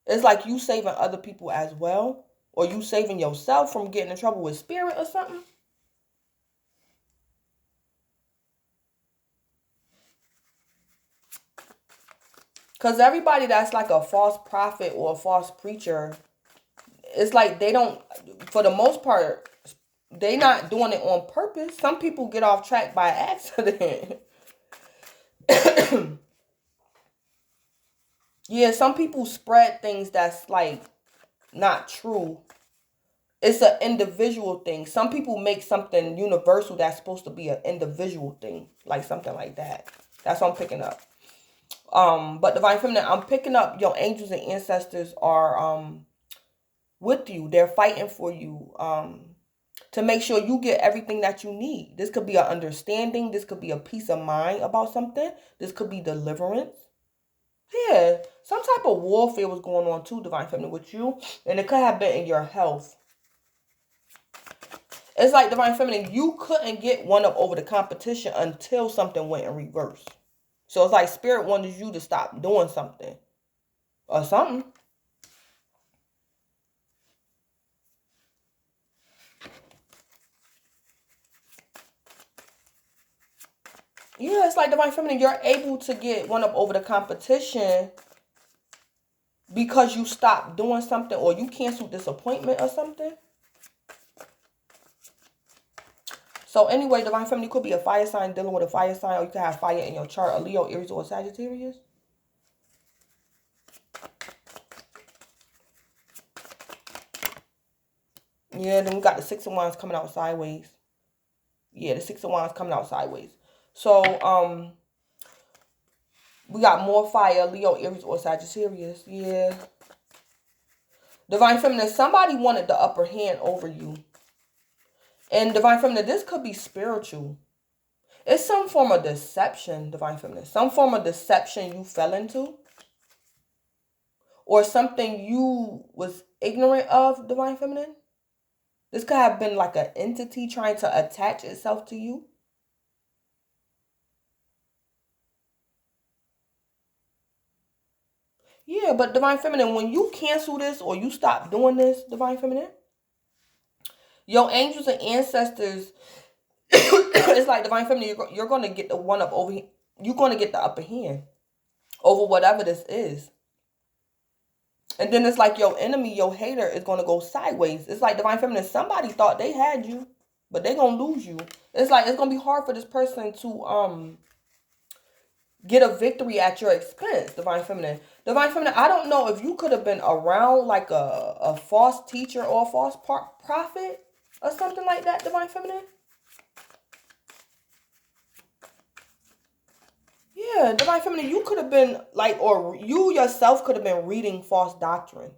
It's like you saving other people as well. Or you saving yourself from getting in trouble with Spirit or something. Because everybody that's like a false prophet or a false preacher, it's like they don't, for the most part, they not doing it on purpose. Some people get off track by accident. Yeah, some people spread things that's like not true. It's an individual thing. Some people make something universal that's supposed to be an individual thing. Like something like that. That's what I'm picking up. But Divine Feminine, I'm picking up your angels and ancestors are with you. They're fighting for you to make sure you get everything that you need. This could be an understanding. This could be a peace of mind about something. This could be deliverance. Yeah, some type of warfare was going on too, Divine Feminine, with you. And it could have been in your health. It's like, Divine Feminine, you couldn't get one up over the competition until something went in reverse. So it's like Spirit wanted you to stop doing something. Or something. Yeah, it's like, Divine Feminine, you're able to get one up over the competition because you stopped doing something, or you canceled this appointment or something. So anyway, Divine Feminine, you could be a fire sign dealing with a fire sign, or you could have fire in your chart, a Leo, Aries, or Sagittarius. Yeah, then we got the Six of Wands coming out sideways. Yeah, the Six of Wands coming out sideways. So, we got more fire, Leo, Aries, or Sagittarius. Yeah. Divine Feminine, somebody wanted the upper hand over you. And Divine Feminine, this could be spiritual. It's some form of deception, Divine Feminine. Some form of deception you fell into. Or something you was ignorant of, Divine Feminine. This could have been like an entity trying to attach itself to you. Yeah, but Divine Feminine, when you cancel this or you stop doing this, Divine Feminine, your angels and ancestors, it's like Divine Feminine, you're going to get the one up over here. You're going to get the upper hand over whatever this is. And then it's like your enemy, your hater, is going to go sideways. It's like Divine Feminine, somebody thought they had you, but they're going to lose you. It's like it's going to be hard for this person to get a victory at your expense, Divine Feminine. Divine Feminine, I don't know if you could have been around like a false teacher or a false prophet or something like that, Divine Feminine. Yeah, Divine Feminine, you could have been like, or you yourself could have been reading false doctrine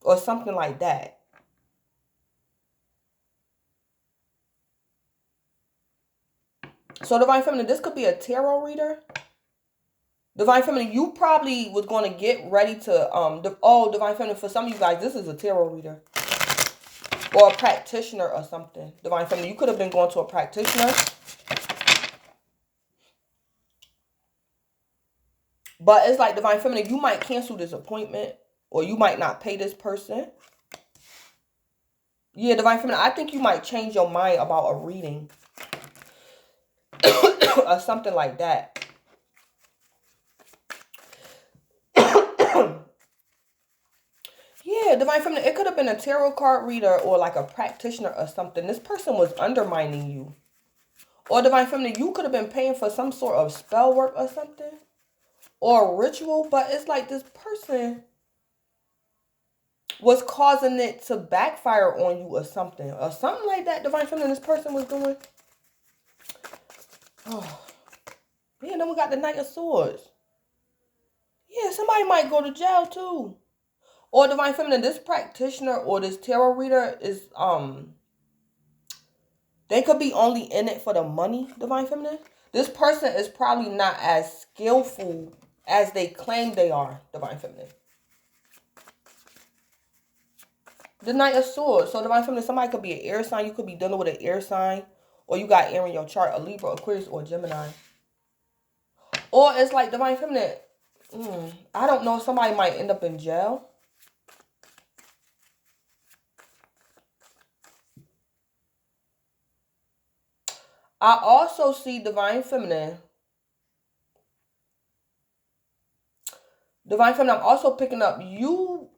or something like that. So Divine Feminine, this could be a tarot reader. Divine Feminine, you probably was going to get ready to, Divine Feminine, for some of you guys, this is a tarot reader. Or a practitioner or something. Divine Feminine, you could have been going to a practitioner. But it's like Divine Feminine, you might cancel this appointment. Or you might not pay this person. Yeah, Divine Feminine, I think you might change your mind about a reading. Or something like that. Yeah, Divine Feminine, it could have been a tarot card reader or like a practitioner or something. This person was undermining you. Or Divine Feminine, you could have been paying for some sort of spell work or something. Or a ritual. But it's like this person was causing it to backfire on you or something. Or something like that, Divine Feminine, this person was doing. Oh. Yeah, then we got the Knight of Swords. Yeah, somebody might go to jail too. Or Divine Feminine, this practitioner or this tarot reader is, they could be only in it for the money, Divine Feminine. This person is probably not as skillful as they claim they are, Divine Feminine. The Knight of Swords. So Divine Feminine, somebody could be an air sign. You could be dealing with an air sign. Or you got air in your chart, a Libra, Aquarius, or Gemini. Or it's like Divine Feminine, I don't know, somebody might end up in jail. I also see Divine Feminine. Divine Feminine, I'm also picking up you.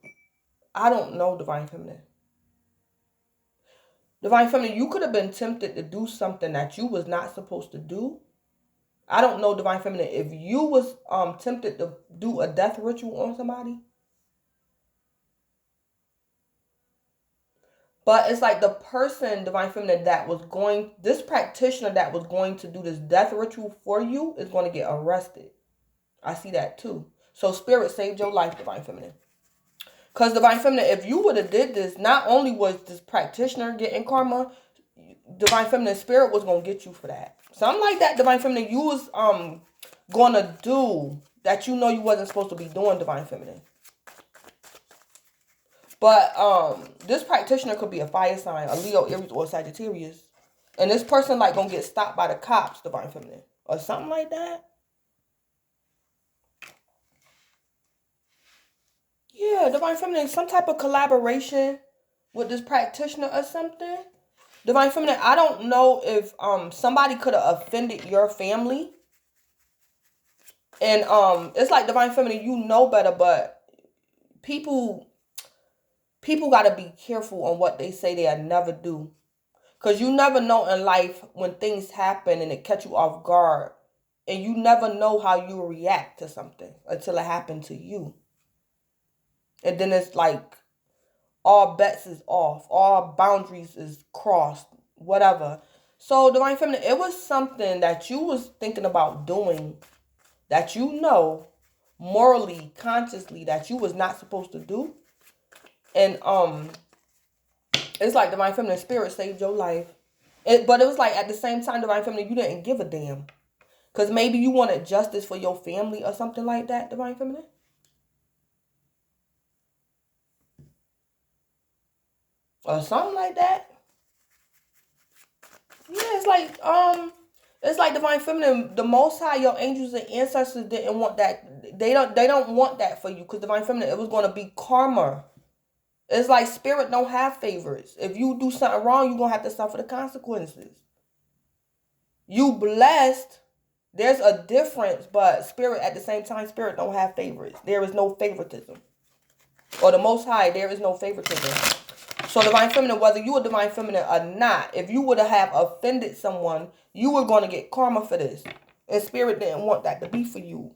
I don't know, Divine Feminine. Divine Feminine, you could have been tempted to do something that you was not supposed to do. I don't know, Divine Feminine, if you was tempted to do a death ritual on somebody. But it's like the person, Divine Feminine, this practitioner that was going to do this death ritual for you is going to get arrested. I see that too. So Spirit saved your life, Divine Feminine. Because Divine Feminine, if you would have did this, not only was this practitioner getting karma, Divine Feminine, Spirit was going to get you for that. Something like that, Divine Feminine, you was going to do that you know you wasn't supposed to be doing, Divine Feminine. But this practitioner could be a fire sign, a Leo, Aries, or Sagittarius. And this person like going to get stopped by the cops, Divine Feminine. Or something like that. Yeah, Divine Feminine, some type of collaboration with this practitioner or something. Divine Feminine, I don't know if somebody could have offended your family. And it's like Divine Feminine, you know better, but people got to be careful on what they say they'll never do. Because you never know in life when things happen and it catch you off guard. And you never know how you react to something until it happened to you. And then it's like, all bets is off, all boundaries is crossed, whatever. So divine feminine, it was something that you was thinking about doing that you know morally, consciously that you was not supposed to do. And it's like divine feminine spirit saved your life. But it was like at the same time, divine feminine, you didn't give a damn. Because maybe you wanted justice for your family or something like that, divine feminine. Or something like that. Yeah, it's like divine feminine, the most high, your angels and ancestors didn't want that. They don't want that for you, because divine feminine, it was gonna be karma. It's like spirit don't have favorites. If you do something wrong, you're gonna have to suffer the consequences. You blessed. There's a difference, but spirit at the same time, spirit don't have favorites. There is no favoritism. Or the most high, there is no favoritism. So divine feminine, whether you are divine feminine or not, if you would have offended someone, you were going to get karma for this. And spirit didn't want that to be for you.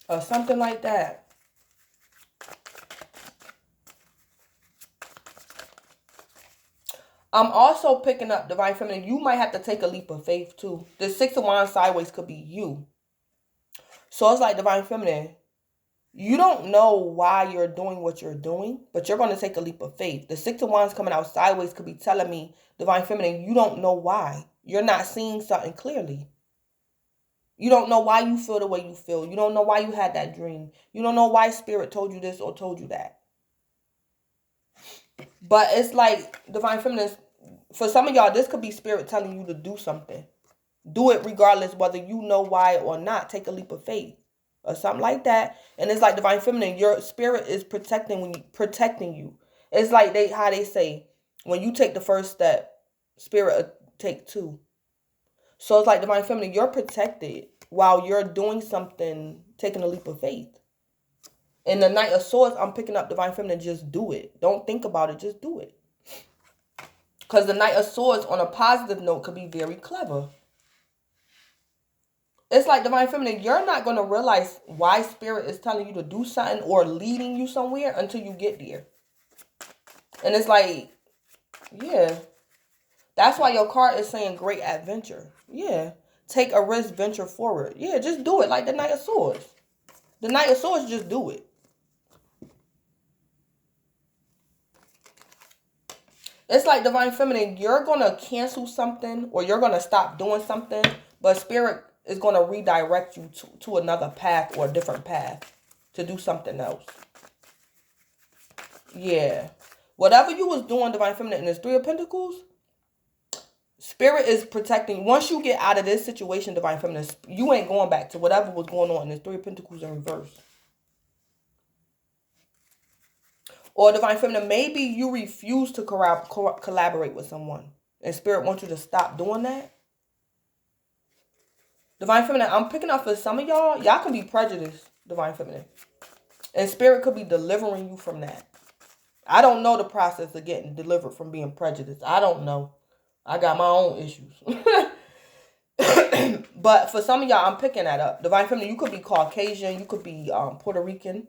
Or something like that. I'm also picking up divine feminine. You might have to take a leap of faith too. The 6 of Wands sideways could be you. So it's like divine feminine. You don't know why you're doing what you're doing, but you're going to take a leap of faith. The 6 of Wands coming out sideways could be telling me, divine feminine, you don't know why. You're not seeing something clearly. You don't know why you feel the way you feel. You don't know why you had that dream. You don't know why spirit told you this or told you that. But it's like divine feminine, for some of y'all, this could be spirit telling you to do something. Do it regardless whether you know why or not. Take a leap of faith or something like that. And it's like divine feminine, your spirit is protecting you. It's like how they say, when you take the first step, spirit will take 2. So it's like divine feminine, you're protected while you're doing something, taking a leap of faith. In the Knight of Swords, I'm picking up divine feminine, just do it. Don't think about it, just do it. Because the Knight of Swords, on a positive note, could be very clever. It's like divine feminine, you're not going to realize why spirit is telling you to do something or leading you somewhere until you get there. And it's like, yeah. That's why your card is saying great adventure. Yeah. Take a risk, venture forward. Yeah, just do it like the Knight of Swords. The Knight of Swords, just do it. It's like divine feminine, you're going to cancel something or you're going to stop doing something, but spirit is going to redirect you to another path or a different path to do something else. Yeah. Whatever you was doing, divine feminine, in this 3 of Pentacles, spirit is protecting. Once you get out of this situation, divine feminine, you ain't going back to whatever was going on in this 3 of Pentacles in reverse. Or divine feminine, maybe you refuse to collaborate with someone, and spirit wants you to stop doing that. Divine feminine, I'm picking up for some of y'all. Y'all can be prejudiced, divine feminine, and spirit could be delivering you from that. I don't know the process of getting delivered from being prejudiced. I don't know. I got my own issues. But for some of y'all, I'm picking that up. Divine feminine, you could be Caucasian. You could be Puerto Rican.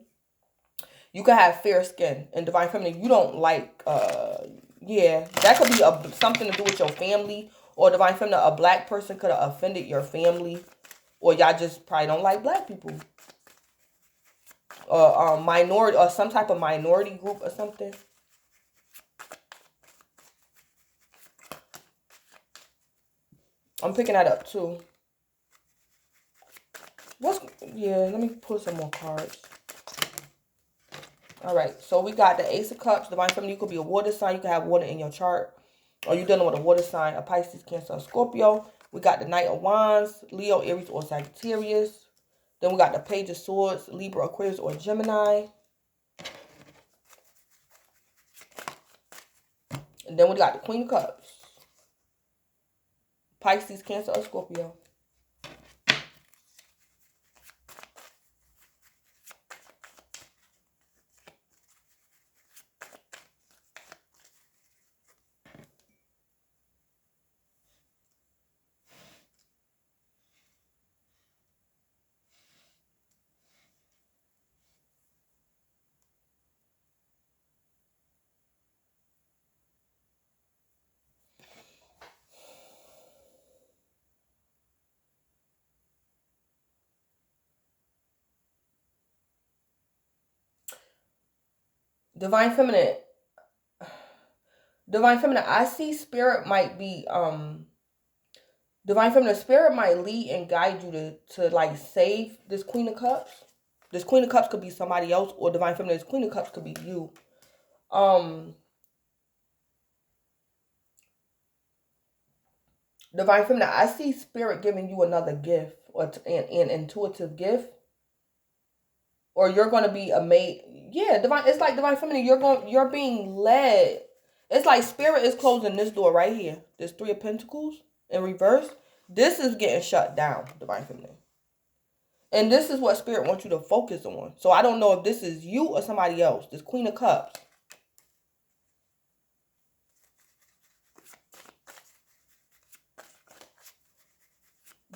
You could have fair skin. And divine feminine, you don't like, yeah, that could be something to do with your family. Or divine feminine, a black person could have offended your family. Or y'all just probably don't like black people. Or minority, or some type of minority group or something. I'm picking that up too. Yeah, let me pull some more cards. All right, so we got the Ace of Cups. Divine feminine, you could be a water sign. You could have water in your chart. Or you're dealing with a water sign, a Pisces, Cancer, or Scorpio. We got the Knight of Wands, Leo, Aries, or Sagittarius. Then we got the Page of Swords, Libra, Aquarius, or Gemini. And then we got the Queen of Cups, Pisces, Cancer, or Scorpio. Divine Feminine. Divine Feminine, I see spirit might be, Divine Feminine, spirit might lead and guide you to like save this Queen of Cups. This Queen of Cups could be somebody else, or Divine Feminine, this Queen of Cups could be you. Divine Feminine, I see spirit giving you another gift, or an intuitive gift. Or you're going to be a mate. Yeah, divine. It's like Divine Feminine. You're being led. It's like spirit is closing this door right here. This Three of Pentacles in reverse. This is getting shut down, Divine Feminine. And this is what spirit wants you to focus on. So I don't know if this is you or somebody else. This Queen of Cups.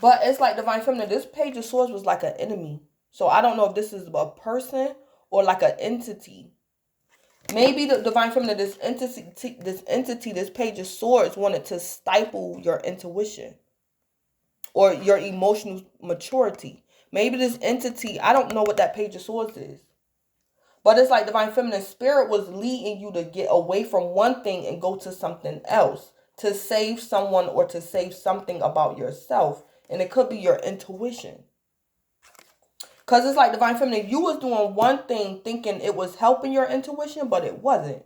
But it's like Divine Feminine. This Page of Swords was like an enemy. So I don't know if this is a person or like an entity. Maybe the Divine Feminine, this entity, this Page of Swords wanted to stifle your intuition or your emotional maturity. Maybe this entity, I don't know what that Page of Swords is. But it's like Divine Feminine, spirit was leading you to get away from one thing and go to something else. To save someone or to save something about yourself. And it could be your intuition. Because it's like Divine Feminine, you was doing one thing thinking it was helping your intuition, but it wasn't.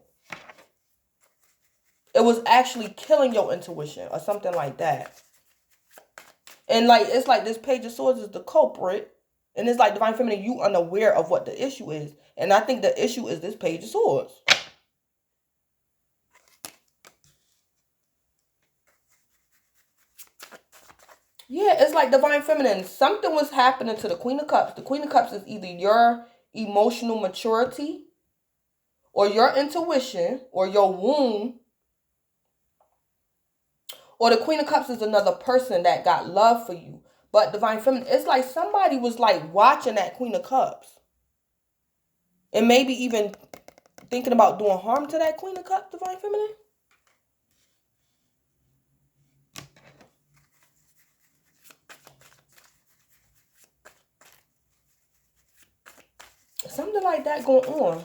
It was actually killing your intuition or something like that. And like, it's like this Page of Swords is the culprit. And it's like Divine Feminine, you unaware of what the issue is. And I think the issue is this Page of Swords. Yeah, it's like Divine Feminine. Something was happening to the Queen of Cups. The Queen of Cups is either your emotional maturity or your intuition or your womb. Or the Queen of Cups is another person that got love for you. But Divine Feminine, it's like somebody was like watching that Queen of Cups. And maybe even thinking about doing harm to that Queen of Cups, Divine Feminine. Something like that going on.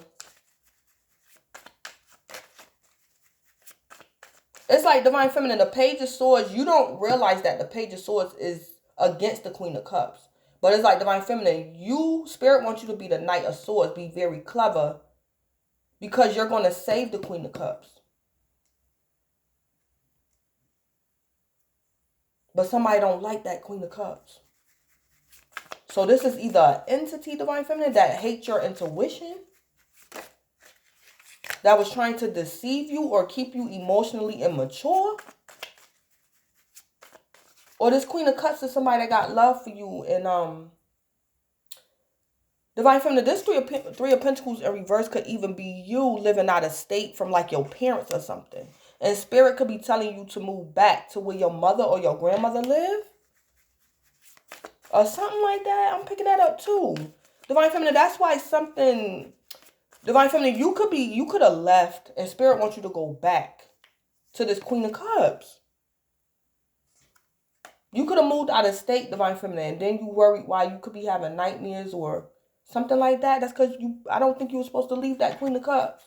It's like Divine Feminine, the Page of Swords, you don't realize that the Page of Swords is against the Queen of Cups. But it's like Divine Feminine, spirit wants you to be the Knight of Swords, be very clever. Because you're going to save the Queen of Cups. But somebody don't like that Queen of Cups. So this is either an entity, Divine Feminine, that hates your intuition. That was trying to deceive you or keep you emotionally immature. Or this Queen of Cups is somebody that got love for you. And Divine Feminine, this Three of Pentacles in reverse could even be you living out of state from like your parents or something. And spirit could be telling you to move back to where your mother or your grandmother live. Or something like that. I'm picking that up too. Divine Feminine, that's why something... Divine Feminine, you could have left and spirit wants you to go back to this Queen of Cups. You could have moved out of state, Divine Feminine, and then you worried why you could be having nightmares or something like that. That's because I don't think you were supposed to leave that Queen of Cups.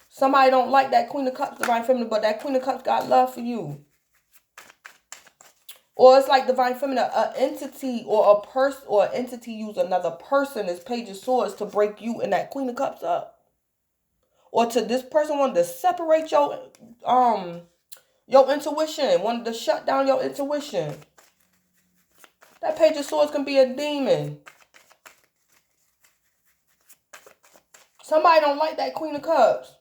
Somebody don't like that Queen of Cups, Divine Feminine, but that Queen of Cups got love for you. Or it's like Divine Feminine, an entity or a person or an entity use another person as Page of Swords to break you and that Queen of Cups up. Or to this person wanted to separate your intuition, wanted to shut down your intuition. That Page of Swords can be a demon. Somebody don't like that Queen of Cups.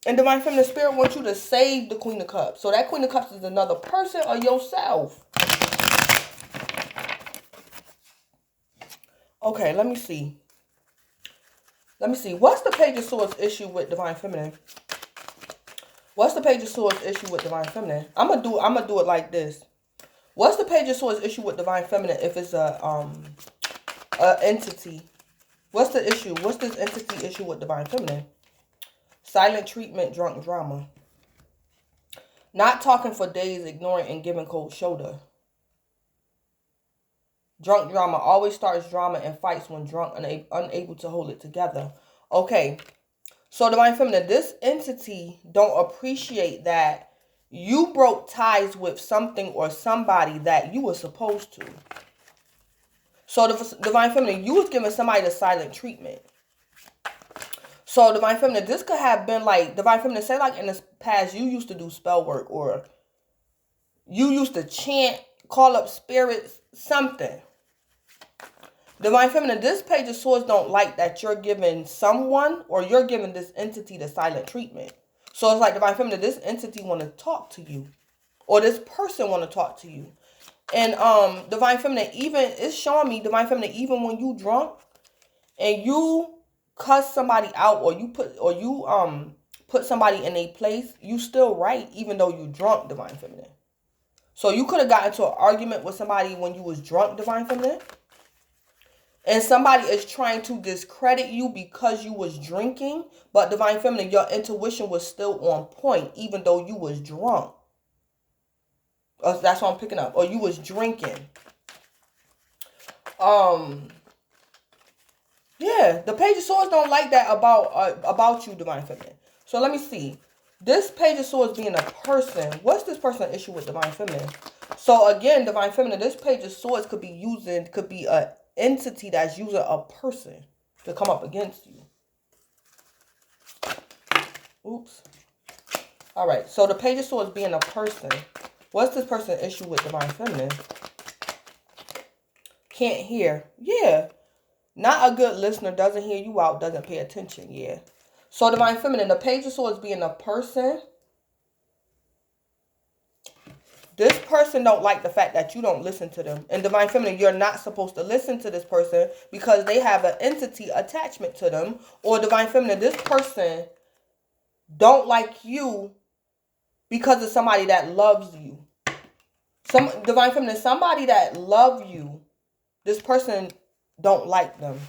And Divine Feminine, spirit wants you to save the Queen of Cups. So that Queen of Cups is another person or yourself. Okay, let me see. What's the Page of Swords issue with Divine Feminine? What's the Page of Swords issue with Divine Feminine? I'm gonna do it like this. What's the Page of Swords issue with Divine Feminine if it's a entity? What's the issue? What's this entity issue with Divine Feminine? Silent treatment, drunk drama. Not talking for days, ignoring and giving cold shoulder. Drunk drama always starts drama and fights when drunk, unable to hold it together. Okay, so Divine Feminine, this entity don't appreciate that you broke ties with something or somebody that you were supposed to. So Divine Feminine, you was giving somebody the silent treatment. So Divine Feminine, this could have been like, Divine Feminine, say like in the past, you used to do spell work, or you used to chant, call up spirits, something. Divine Feminine, this Page of Swords don't like that you're giving someone, or you're giving this entity the silent treatment. So it's like, Divine Feminine, this entity want to talk to you, or this person want to talk to you. And Divine Feminine, even, it's showing me, Divine Feminine, even when you drunk and you cuss somebody out, or you put somebody in a place, you still right, even though you drunk, Divine Feminine. So you could have gotten into an argument with somebody when you was drunk, Divine Feminine. And somebody is trying to discredit you because you was drinking. But Divine Feminine, your intuition was still on point, even though you was drunk. That's what I'm picking up. Or you was drinking. Yeah, the Page of Swords don't like that about you, Divine Feminine. So let me see. This Page of Swords being a person, what's this person's issue with Divine Feminine? So again, Divine Feminine, this Page of Swords could be an entity that's using a person to come up against you. Oops. All right, so the Page of Swords being a person, what's this person's issue with Divine Feminine? Can't hear. Yeah. Not a good listener, doesn't hear you out, doesn't pay attention. Yeah. So Divine Feminine, the Page of Swords being a person, this person don't like the fact that you don't listen to them. And Divine Feminine, you're not supposed to listen to this person because they have an entity attachment to them. Or Divine Feminine, this person don't like you because of somebody that loves you. Divine Feminine, somebody that love you, this person don't like them.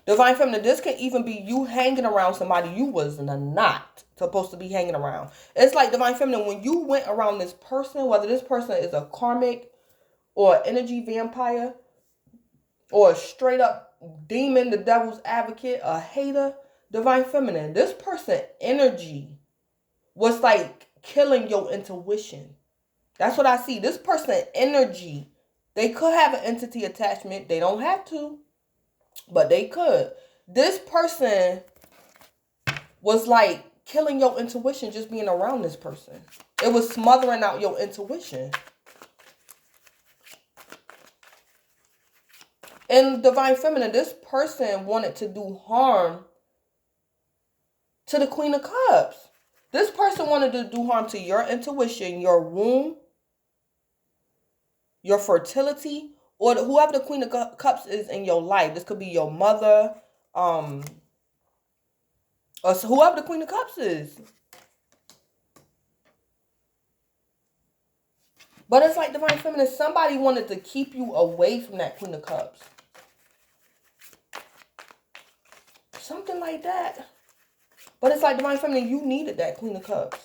Divine Feminine, this can even be you hanging around somebody you was not supposed to be hanging around. It's like, Divine Feminine, when you went around this person, whether this person is a karmic or energy vampire or a straight up demon, the devil's advocate, a hater, Divine Feminine, this person energy was like killing your intuition. That's what I see. This person energy, they could have an entity attachment. They don't have to, but they could. This person was like killing your intuition just being around this person. It was smothering out your intuition. And Divine Feminine, this person wanted to do harm to the Queen of Cups. This person wanted to do harm to your intuition, your womb, your fertility, or whoever the Queen of Cups is in your life. This could be your mother, or whoever the Queen of Cups is. But it's like, Divine Feminine, somebody wanted to keep you away from that Queen of Cups. Something like that. But it's like, Divine Feminine, you needed that Queen of Cups.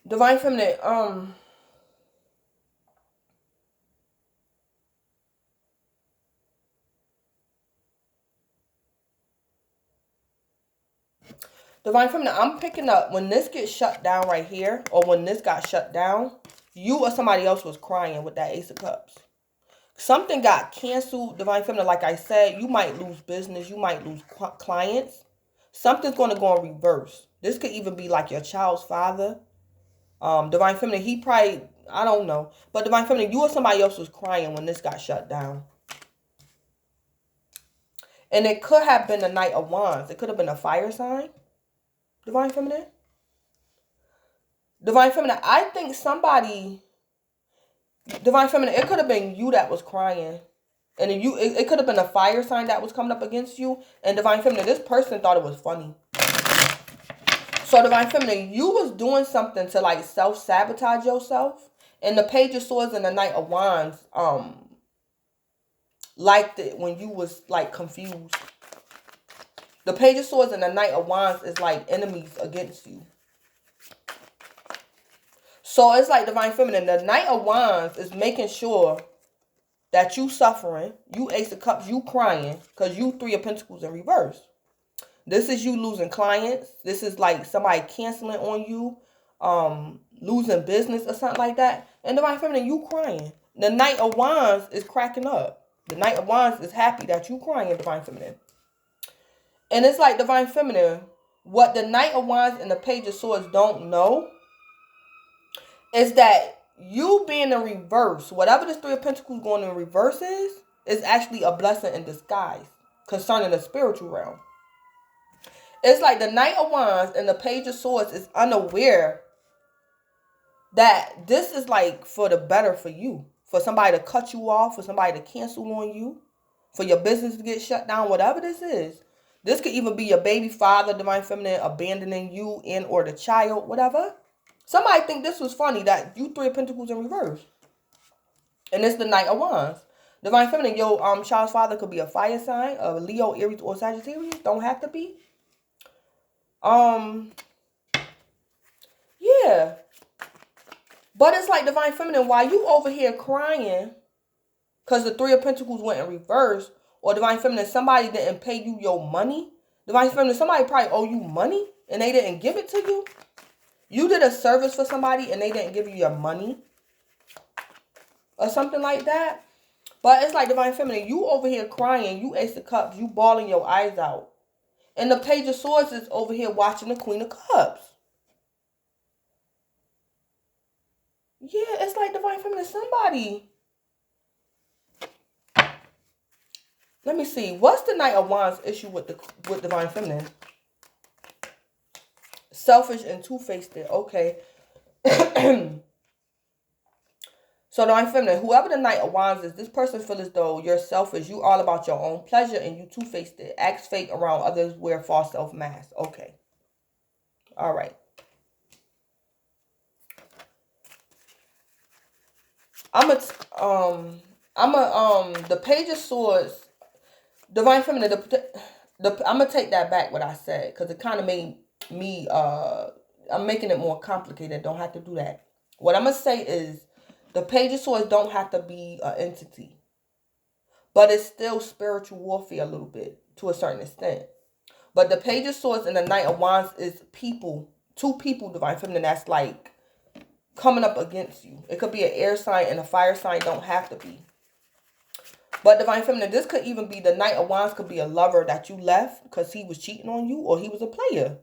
Divine Feminine, Divine Feminine, I'm picking up when this gets shut down right here, or when this got shut down, you or somebody else was crying with that Ace of Cups. Something got canceled, Divine Feminine. Like I said, you might lose business. You might lose clients. Something's going to go in reverse. This could even be like your child's father. Divine Feminine, he probably, I don't know. But Divine Feminine, you or somebody else was crying when this got shut down. And it could have been the Knight of Wands. It could have been a fire sign. Divine Feminine. Divine Feminine, I think somebody, Divine Feminine, it could have been you that was crying. And it could have been a fire sign that was coming up against you. And Divine Feminine, this person thought it was funny. So Divine Feminine, you was doing something to like self-sabotage yourself. And the Page of Swords and the Knight of Wands liked it when you was like confused. The Page of Swords and the Knight of Wands is like enemies against you. So it's like Divine Feminine. The Knight of Wands is making sure that you suffering. You Ace of Cups, you crying. Because you Three of Pentacles in reverse. This is you losing clients. This is like somebody canceling on you. Losing business or something like that. And Divine Feminine, you crying. The Knight of Wands is cracking up. The Knight of Wands is happy that you crying, Divine Feminine. And it's like Divine Feminine, what the Knight of Wands and the Page of Swords don't know is that you being in reverse, whatever this Three of Pentacles going in reverse is actually a blessing in disguise concerning the spiritual realm. It's like the Knight of Wands and the Page of Swords is unaware that this is like for the better for you. For somebody to cut you off, for somebody to cancel on you, for your business to get shut down, whatever this is. This could even be your baby father, Divine Feminine, abandoning you and or the child, whatever. Somebody think this was funny that you Three of Pentacles in reverse. And it's the Knight of Wands. Divine Feminine, your child's father could be a fire sign, a Leo, Aries, or Sagittarius. Don't have to be. Yeah. But it's like Divine Feminine, while you over here crying because the Three of Pentacles went in reverse, or Divine Feminine, somebody didn't pay you your money. Divine Feminine, somebody probably owe you money and they didn't give it to you. You did a service for somebody and they didn't give you your money. Or something like that. But it's like Divine Feminine, you over here crying, you Ace of Cups, you bawling your eyes out. And the Page of Swords is over here watching the Queen of Cups. Yeah, it's like Divine Feminine, somebody. Let me see. What's the Knight of Wands issue with Divine Feminine? Selfish and two-faced. Okay. So Divine Feminine, whoever the Knight of Wands is, this person feels as though you're selfish. You all about your own pleasure and you two-faced. Acts fake around others, wear false self-mask. Okay. All right. The Page of Swords, Divine Feminine, I'm gonna take that back what I said because it kind of made me I'm making it more complicated. Don't have to do that. What I'm gonna say is the Page of Swords don't have to be an entity, but it's still spiritual warfare a little bit to a certain extent. But the Page of Swords and the Knight of Wands is people, two people, Divine Feminine, that's like coming up against you. It could be an air sign and a fire sign, don't have to be. But Divine Feminine, this could even be the Knight of Wands could be a lover that you left because he was cheating on you or he was a player.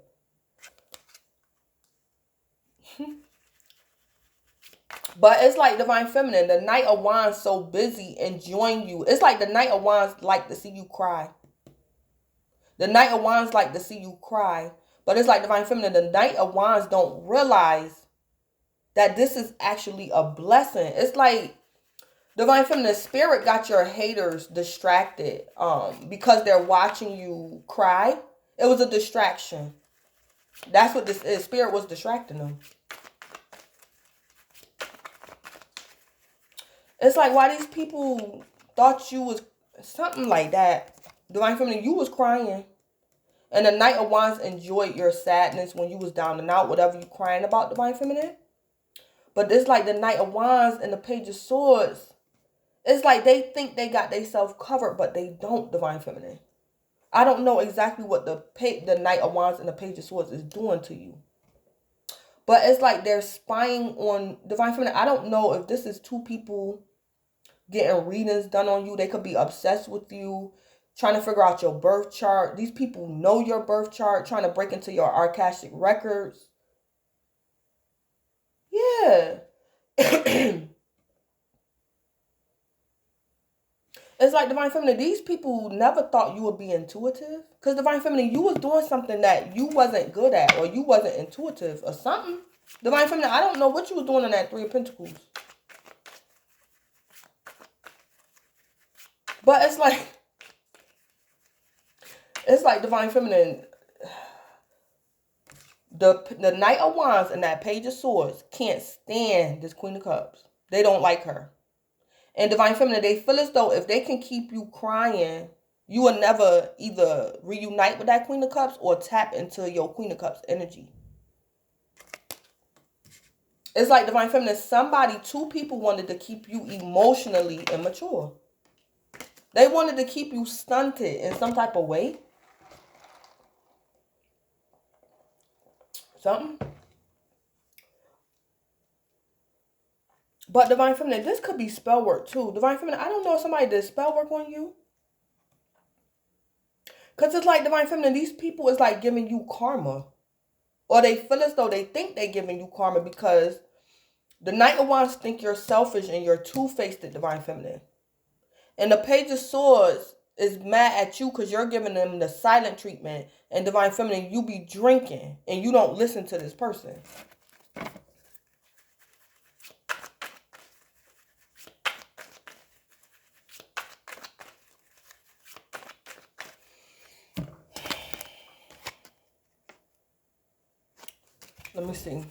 But it's like Divine Feminine, the Knight of Wands so busy enjoying you. It's like the Knight of Wands like to see you cry. The Knight of Wands like to see you cry. But it's like Divine Feminine, the Knight of Wands don't realize that this is actually a blessing. It's like Divine Feminine, Spirit got your haters distracted because they're watching you cry. It was a distraction. That's what this is. Spirit was distracting them. It's like why these people thought you was something like that. Divine Feminine, you was crying. And the Knight of Wands enjoyed your sadness when you was down and out, whatever you crying about, Divine Feminine. But it's like the Knight of Wands and the Page of Swords. It's like they think they got themselves covered, but they don't, Divine Feminine. I don't know exactly what the Knight of Wands and the Page of Swords is doing to you. But it's like they're spying on Divine Feminine. I don't know if this is two people getting readings done on you. They could be obsessed with you, trying to figure out your birth chart. These people know your birth chart, trying to break into your Akashic records. Yeah. It's like Divine Feminine, these people never thought you would be intuitive. Because Divine Feminine, you was doing something that you wasn't good at or you wasn't intuitive or something. Divine Feminine, I don't know what you was doing in that Three of Pentacles. But it's like Divine Feminine, the Knight of Wands and that Page of Swords can't stand this Queen of Cups. They don't like her. And divine feminine, they feel as though if they can keep you crying, you will never either reunite with that Queen of Cups or tap into your Queen of Cups energy. It's like divine feminine, two people wanted to keep you emotionally immature. They wanted to keep you stunted in some type of way. Something. But divine feminine, this could be spell work too. Divine feminine, I don't know if somebody did spell work on you. Because it's like divine feminine, these people is like giving you karma. Or they feel as though they think they're giving you karma because the Knight of Wands think you're selfish and you're two-faced at divine feminine. And the Page of Swords is mad at you because you're giving them the silent treatment. And divine feminine, you be drinking and you don't listen to this person. Let me see.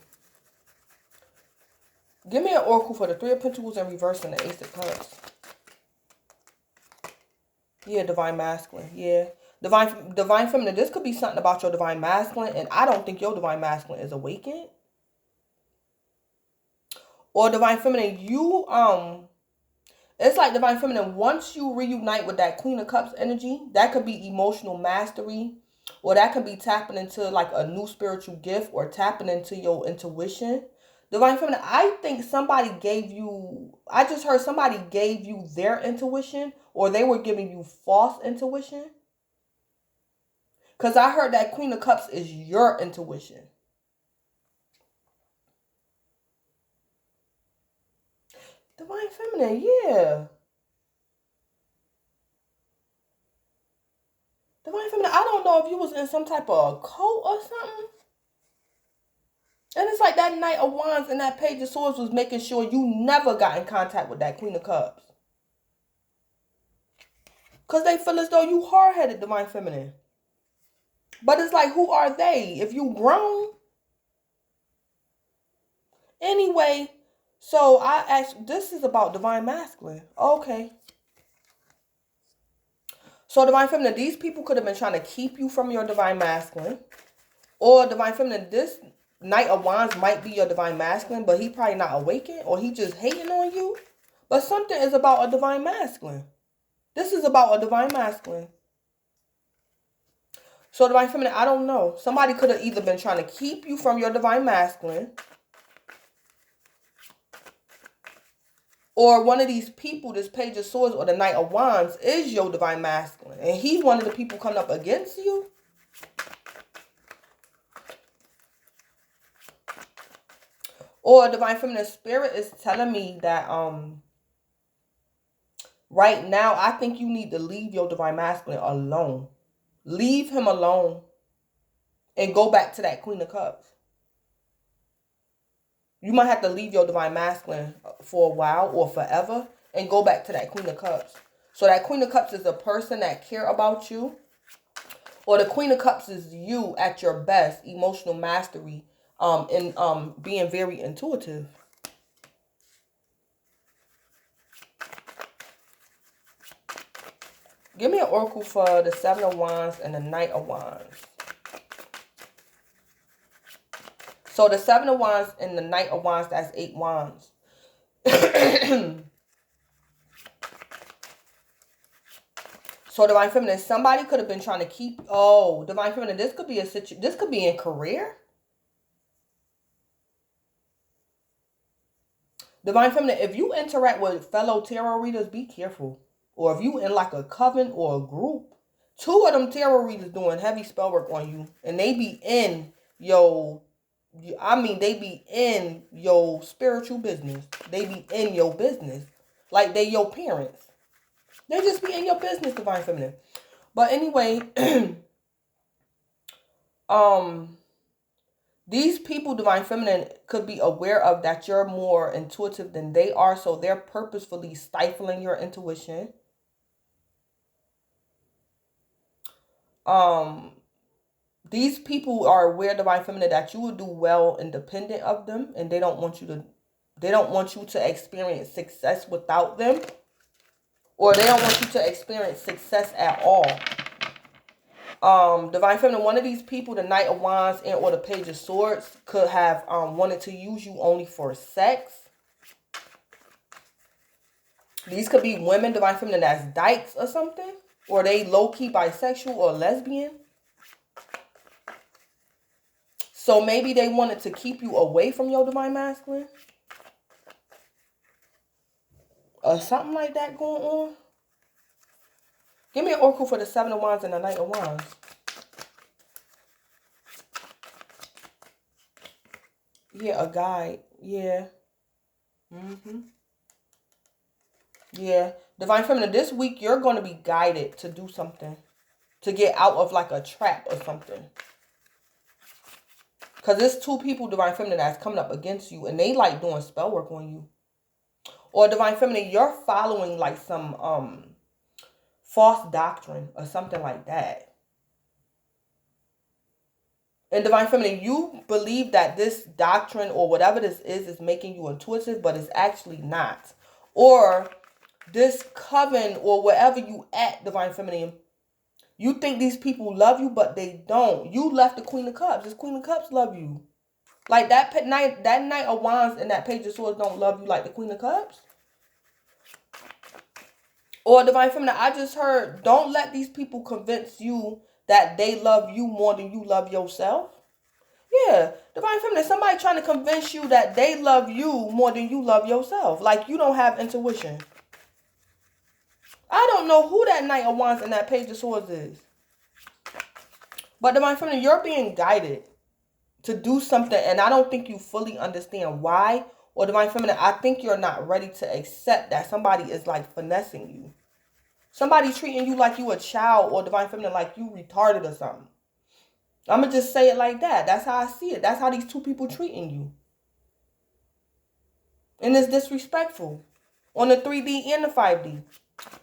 Give me an oracle for the Three of Pentacles in reverse and the Ace of Cups. Yeah, divine masculine. Yeah. Divine feminine. This could be something about your divine masculine, and I don't think your divine masculine is awakened. Or divine feminine, it's like divine feminine, once you reunite with that Queen of Cups energy, that could be emotional mastery, or that could be tapping into like a new spiritual gift, or tapping into your intuition. Divine feminine, I think somebody gave you, I just heard somebody gave you their intuition, or they were giving you false intuition. Because I heard that Queen of Cups is your intuition. Divine feminine, yeah. Divine feminine, I don't know if you was in some type of cult or something. And it's like that Knight of Wands and that Page of Swords was making sure you never got in contact with that Queen of Cups. Because they feel as though you hard-headed, divine feminine. But it's like, who are they? If you grown. Anyway, so I asked, this is about divine masculine. Okay. So divine feminine, these people could have been trying to keep you from your divine masculine. Or divine feminine, this Knight of Wands might be your divine masculine, but he probably not awakened, or he just hating on you. But something is about a divine masculine. This is about a divine masculine. So divine feminine, I don't know. Somebody could have either been trying to keep you from your divine masculine, or one of these people, this Page of Swords or the Knight of Wands, is your divine masculine. And he's one of the people coming up against you. Or divine feminine, spirit is telling me that right now, I think you need to leave your divine masculine alone. Leave him alone and go back to that Queen of Cups. You might have to leave your divine masculine for a while or forever and go back to that Queen of Cups. So that Queen of Cups is a person that care about you. Or the Queen of Cups is you at your best, emotional mastery, and being very intuitive. Give me an oracle for the Seven of Wands and the Knight of Wands. So the Seven of Wands and the Knight of Wands, that's 8 wands. So divine feminine, somebody could have been trying to keep. Oh, divine feminine, this could be a situation. This could be in career. Divine feminine, if you interact with fellow tarot readers, be careful. Or if you in like a coven or a group, 2 of them tarot readers doing heavy spell work on you, and they be in your, they be in your spiritual business. They be in your business. Like they your parents. They just be in your business, divine feminine. But anyway, these people, divine feminine, could be aware of that you're more intuitive than they are. So they're purposefully stifling your intuition. These people are aware, divine feminine, that you will do well independent of them, and they don't want you to They don't want you to experience success without them. Or they don't want you to experience success at all. Divine Feminine, one of these people, the Knight of Wands and or the Page of Swords, could have wanted to use you only for sex. These could be women, Divine Feminine, that's dykes or something. Or they low-key bisexual or lesbian. So maybe they wanted to keep you away from your Divine Masculine. Or something like that going on. Give me an oracle for the Seven of Wands and the Knight of Wands. Yeah, a guide. Yeah. Yeah. Divine Feminine, this week you're going to be guided to do something. To get out of like a trap or something. Because there's two people, Divine Feminine, that's coming up against you. And they like doing spell work on you. Or Divine Feminine, you're following like some false doctrine or something like that. And Divine Feminine, you believe that this doctrine or whatever this is making you intuitive, but it's actually not. Or this coven or wherever you at, Divine Feminine, you think these people love you, but they don't. You left the Queen of Cups. This Queen of Cups love you. Like that Knight of Wands and that Page of Swords don't love you like the Queen of Cups. Or Divine Feminine, I just heard, don't let these people convince you that they love you more than you love yourself. Yeah, Divine Feminine, somebody trying to convince you that they love you more than you love yourself. Like you don't have intuition. I don't know who that Knight of Wands and that Page of Swords is. But Divine Feminine, you're being guided to do something, and I don't think you fully understand why. Or Divine Feminine, I think you're not ready to accept that somebody is like finessing you. Somebody treating you like you a child, or Divine Feminine like you retarded or something. I'm going to just say it like that. That's how I see it. That's how these two people treating you. And it's disrespectful. On the 3D and the 5D.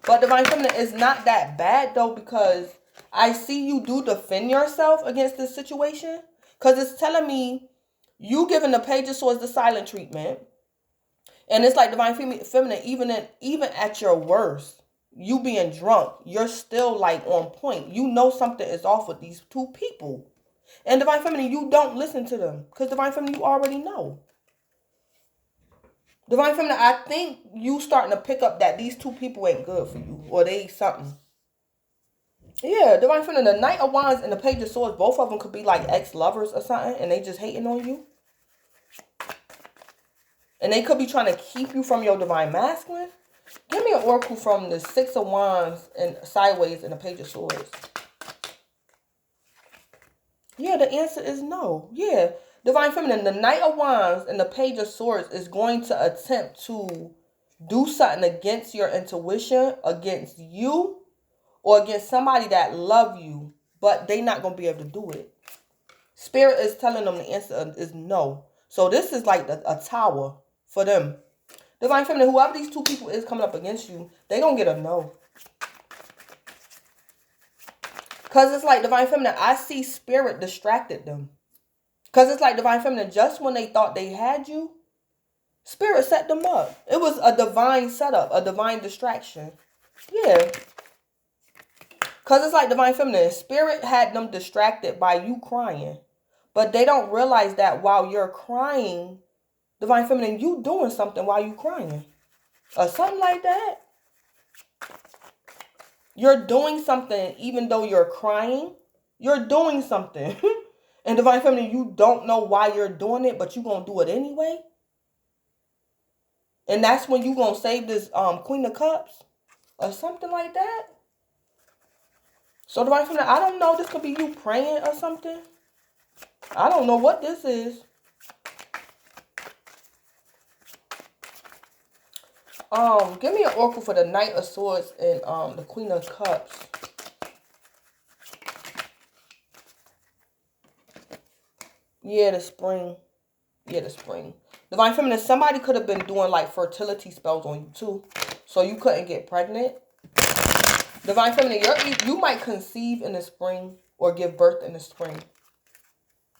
But Divine Feminine, is not that bad though, because I see you do defend yourself against this situation. Because it's telling me you giving the Page of Swords the silent treatment. And it's like Divine Feminine, even at your worst, you being drunk, you're still like on point. You know something is off with these two people. And Divine Feminine, you don't listen to them. Because Divine Feminine, you already know. Divine Feminine, I think you starting to pick up that these two people ain't good for you. Or they something. Yeah, Divine Feminine, the Knight of Wands and the Page of Swords, both of them could be like ex-lovers or something. And they just hating on you. And they could be trying to keep you from your Divine Masculine. Give me an oracle from the Six of Wands and sideways and the Page of Swords. Yeah, the answer is no. Yeah. Divine Feminine, the Knight of Wands and the Page of Swords is going to attempt to do something against your intuition, against you, or against somebody that love you, but they not going to be able to do it. Spirit is telling them the answer is no. So this is like a tower for them. Divine Feminine, whoever these two people is coming up against you, they going to get a no. Because it's like Divine Feminine, I see Spirit distracted them. Because it's like Divine Feminine, just when they thought they had you, Spirit set them up. It was a divine setup, a divine distraction. Yeah. Because it's like Divine Feminine, Spirit had them distracted by you crying. But they don't realize that while you're crying, Divine Feminine, you doing something while you crying. Or something like that. You're doing something even though you're crying. You're doing something. And Divine Feminine, you don't know why you're doing it, but you're going to do it anyway. And that's when you're going to save this Queen of Cups. Or something like that. So Divine Feminine, I don't know. This could be you praying or something. I don't know what this is. Give me an oracle for the Knight of Swords and the Queen of Cups. Yeah, the spring. Yeah, the spring. Divine Feminine, somebody could have been doing like fertility spells on you too. So you couldn't get pregnant. Divine Feminine, you might conceive in the spring or give birth in the spring.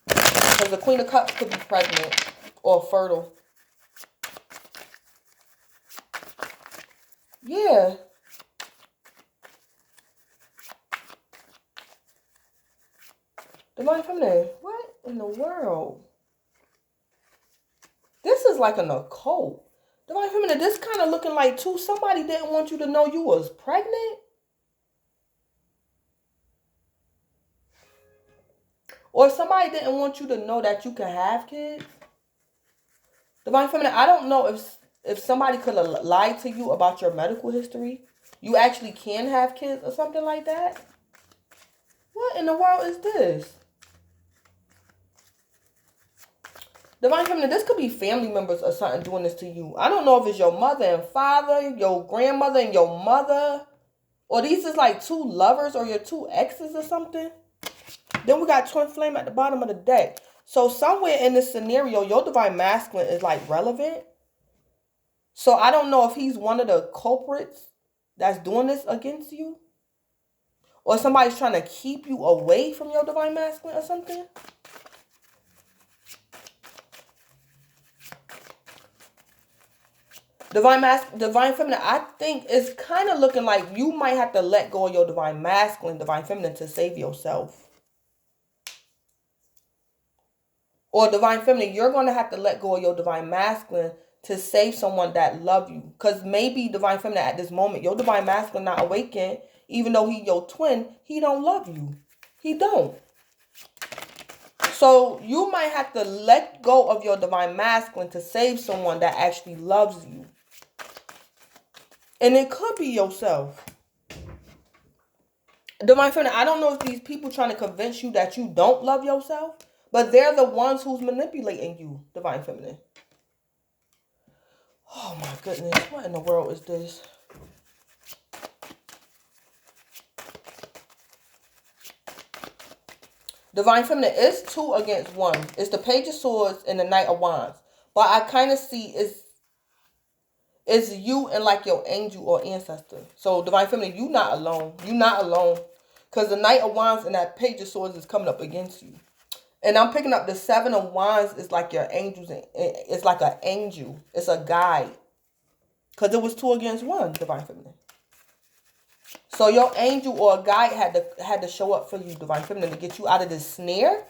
Because the Queen of Cups could be pregnant or fertile. Yeah. Divine Feminine. What in the world? This is like an occult. Divine Feminine, this kind of looking like, too, somebody didn't want you to know you was pregnant. Or somebody didn't want you to know that you can have kids. Divine Feminine, I don't know if somebody could have lied to you about your medical history. You actually can have kids or something like that. What in the world is this? Divine Feminine, this could be family members or something doing this to you. I don't know if it's your mother and father, your grandmother and your mother. Or these is like two lovers or your two exes or something. Then we got Twin Flame at the bottom of the deck. So somewhere in this scenario, your Divine Masculine is like relevant. So I don't know if he's one of the culprits that's doing this against you. Or somebody's trying to keep you away from your Divine Masculine or something. Divine Feminine, I think it's kind of looking like you might have to let go of your Divine Masculine, Divine Feminine to save yourself. Or Divine Feminine, you're going to have to let go of your Divine Masculine to save someone that love you. Because maybe Divine Feminine at this moment, your Divine Masculine not awakened, even though he your twin, he don't love you. He don't. So you might have to let go of your Divine Masculine to save someone that actually loves you. And it could be yourself. Divine Feminine, I don't know if these people trying to convince you that you don't love yourself, but they're the ones who's manipulating you, Divine Feminine. Oh my goodness, what in the world is this? Divine Feminine, it's 2 against 1. It's the Page of Swords and the Knight of Wands. But I kind of see it's you and like your angel or ancestor. So Divine Feminine, you not alone. You not alone. Because the Knight of Wands and that Page of Swords is coming up against you. And I'm picking up the 7 of Wands is like your angels. It's like an angel. It's a guide. Because it was 2 against 1, Divine Feminine. So your angel or a guide had to show up for you, Divine Feminine, to get you out of this snare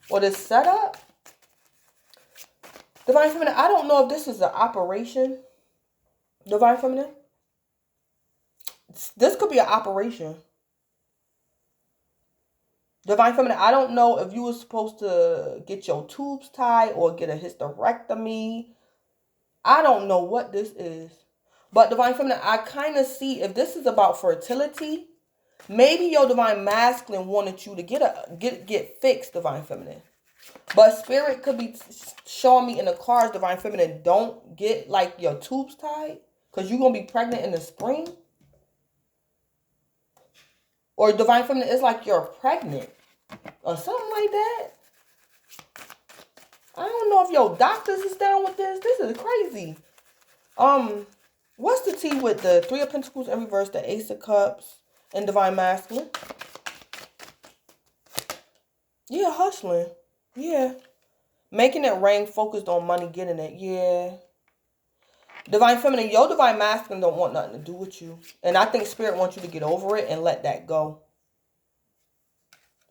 or this setup. Divine Feminine, I don't know if this is an operation. Divine Feminine. This could be an operation. Divine Feminine, I don't know if you were supposed to get your tubes tied or get a hysterectomy. I don't know what this is. But Divine Feminine, I kind of see if this is about fertility, maybe your Divine Masculine wanted you to get fixed, Divine Feminine. But Spirit could be showing me in the cards, Divine Feminine, don't get like your tubes tied because you're going to be pregnant in the spring. Or Divine Feminine, it's like you're pregnant or something like that. I don't know if your doctors is down with this. This is crazy. What's the tea with the 3 of Pentacles in reverse, the Ace of Cups, and Divine Masculine? Yeah, hustling. Yeah. Making it rain, focused on money, getting it. Yeah. Divine Feminine, your Divine Masculine don't want nothing to do with you. And I think Spirit wants you to get over it and let that go.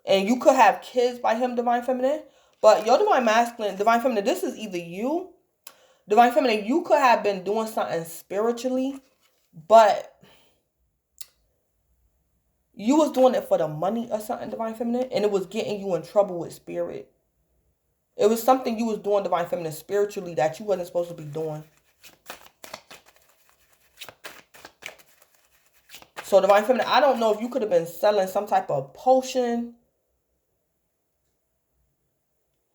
And you could have kids by him, Divine Feminine. But your Divine Masculine, Divine Feminine, this is either you. Divine Feminine, you could have been doing something spiritually, but you was doing it for the money or something, Divine Feminine, and it was getting you in trouble with Spirit. It was something you was doing, Divine Feminine, spiritually that you wasn't supposed to be doing. So, Divine Feminine, I don't know if you could have been selling some type of potion.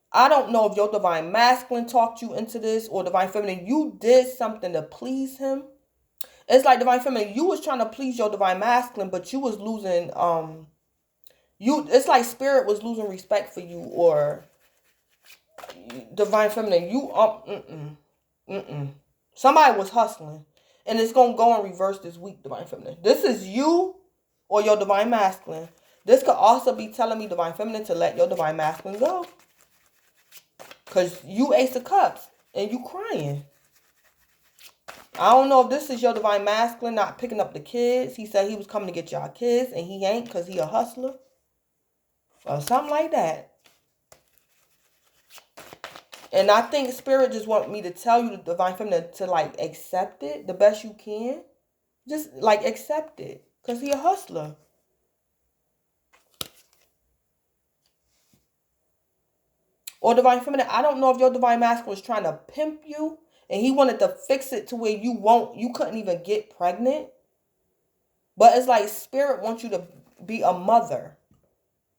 I don't know if your Divine Masculine talked you into this, or Divine Feminine, you did something to please him. It's like, Divine Feminine, you was trying to please your Divine Masculine, but you was losing, it's like Spirit was losing respect for you, or Divine Feminine, you, somebody was hustling, and it's going to go in reverse this week, Divine Feminine. This is you or your Divine Masculine. This could also be telling me, Divine Feminine, to let your Divine Masculine go. Because you Ace of Cups, and you crying. I don't know if this is your divine masculine not picking up the kids. He said he was coming to get y'all kids and he ain't because he a hustler. Or something like that. And I think Spirit just want me to tell you, the divine feminine, to like accept it the best you can. Just like accept it. Because he a hustler. Or divine feminine, I don't know if your divine masculine was trying to pimp you and he wanted to fix it to where you couldn't even get pregnant. But it's like Spirit wants you to be a mother.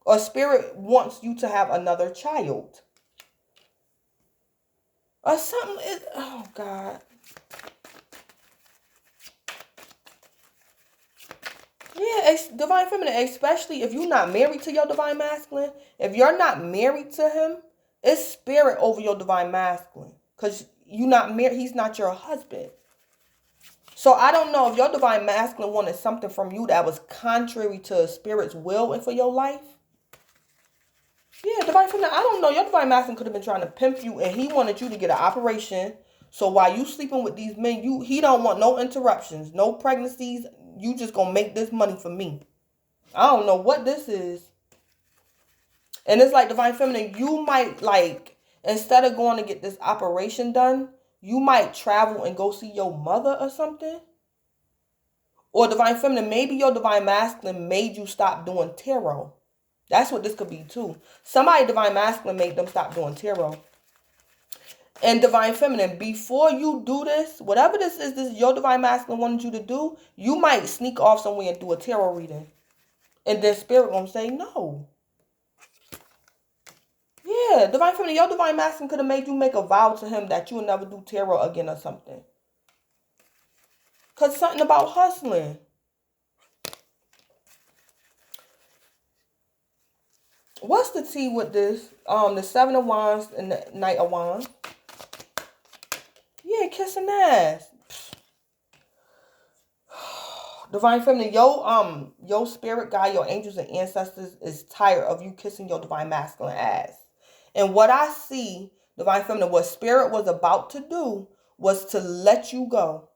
Or Spirit wants you to have another child. Or something. Oh, God. Yeah, divine feminine, especially if you're not married to your divine masculine. If you're not married to him, it's Spirit over your divine masculine. Because you're not married. He's not your husband. So I don't know if your divine masculine wanted something from you that was contrary to Spirit's will and for your life. Yeah, divine feminine, I don't know. Your divine masculine could have been trying to pimp you and he wanted you to get an operation. So while you sleeping with these men, he don't want no interruptions, no pregnancies. You just gonna make this money for me. I don't know what this is. And it's like divine feminine, you might like, instead of going to get this operation done, you might travel and go see your mother or something. Or divine feminine, maybe your divine masculine made you stop doing tarot. That's what this could be too. Somebody divine masculine made them stop doing tarot. And divine feminine, before you do this, whatever this is, this your divine masculine wanted you to do, you might sneak off somewhere and do a tarot reading. And then Spirit gonna say no. Yeah, divine feminine, your divine masculine could have made you make a vow to him that you will never do tarot again or something. Because something about hustling. What's the tea with this? The Seven of Wands and the Knight of Wands. Yeah, kissing ass. Divine feminine, your spirit guide, your angels and ancestors is tired of you kissing your divine masculine ass. And what I see, divine feminine, what Spirit was about to do was to let you go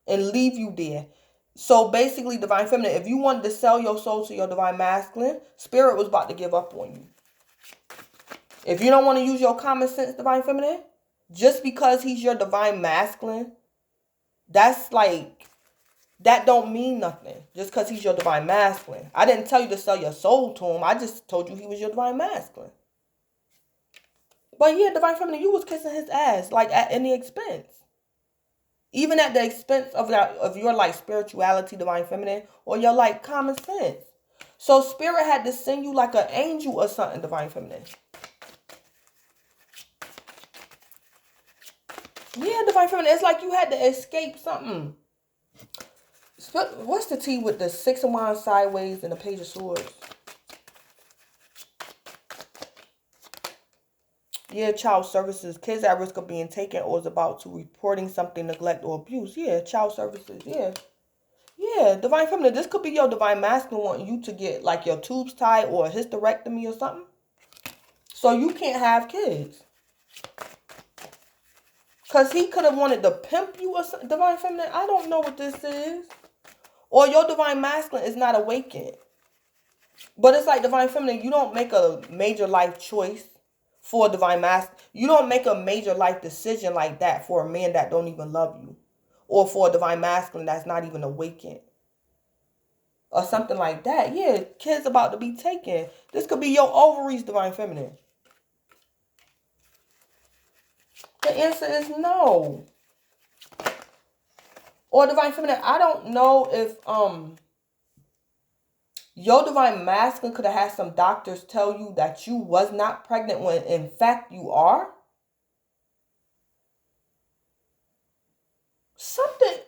and leave you there. So basically, divine feminine, if you wanted to sell your soul to your divine masculine, Spirit was about to give up on you. If you don't want to use your common sense, divine feminine, just because he's your divine masculine, that's like, that don't mean nothing. Just because he's your divine masculine. I didn't tell you to sell your soul to him. I just told you he was your divine masculine. But yeah, divine feminine, you was kissing his ass, like at any expense. Even at the expense of your like spirituality, divine feminine, or your like common sense. So Spirit had to send you like an angel or something, divine feminine. Yeah, divine feminine, it's like you had to escape something. What's the tea with the Six of Wands sideways and the Page of Swords? Yeah, child services. Kids at risk of being taken or is about to reporting something, neglect or abuse. Yeah, child services. Yeah. Yeah, divine feminine. This could be your divine masculine wanting you to get like your tubes tied or a hysterectomy or something. So you can't have kids. Because he could have wanted to pimp you or something. Divine feminine, I don't know what this is. Or your divine masculine is not awakened. But it's like divine feminine, you don't make a major life choice for a divine masculine. You don't make a major life decision like that for a man that don't even love you. Or for a divine masculine that's not even awakened. Or something like that. Yeah, kids about to be taken. This could be your ovaries, divine feminine. The answer is no. Or divine feminine, I don't know if your divine masculine could have had some doctors tell you that you was not pregnant when in fact you are. Something.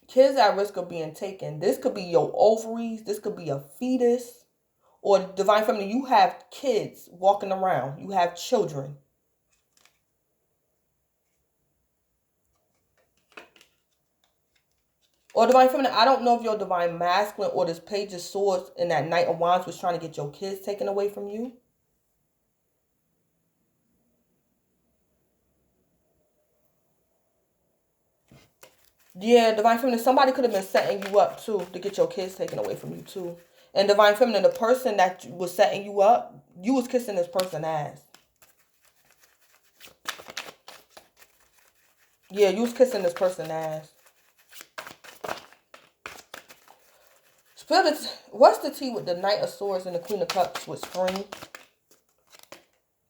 Kids at risk of being taken. This could be your ovaries. This could be a fetus. Or divine feminine, you have kids walking around. You have children. Or Divine Feminine, I don't know if your Divine Masculine or this Page of Swords and that Knight of Wands was trying to get your kids taken away from you. Yeah, Divine Feminine, somebody could have been setting you up too to get your kids taken away from you too. And Divine Feminine, the person that was setting you up, you was kissing this person's ass. Yeah, you was kissing this person's ass. What's the tea with the Knight of Swords and the Queen of Cups with Spring?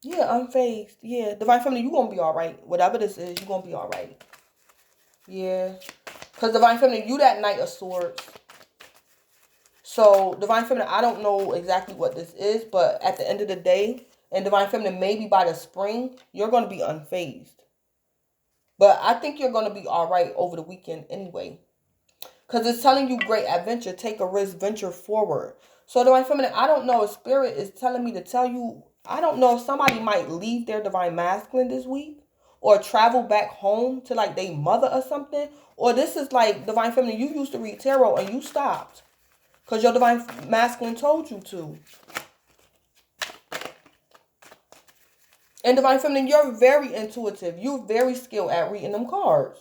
Yeah, unfazed. Yeah, Divine Feminine, you gonna be all right. Whatever this is, you gonna be all right. Yeah. Because Divine Feminine, you that Knight of Swords. So, Divine Feminine, I don't know exactly what this is, but at the end of the day, and Divine Feminine, maybe by the spring, you're going to be unfazed. But I think you're going to be all right over the weekend anyway. Because it's telling you great adventure, take a risk, venture forward. So, Divine Feminine, I don't know if Spirit is telling me to tell you, I don't know if somebody might leave their Divine Masculine this week. Or travel back home to like their mother or something. Or this is like, Divine Feminine, you used to read tarot and you stopped. Because your Divine Masculine told you to. And Divine Feminine, you're very intuitive. You're very skilled at reading them cards.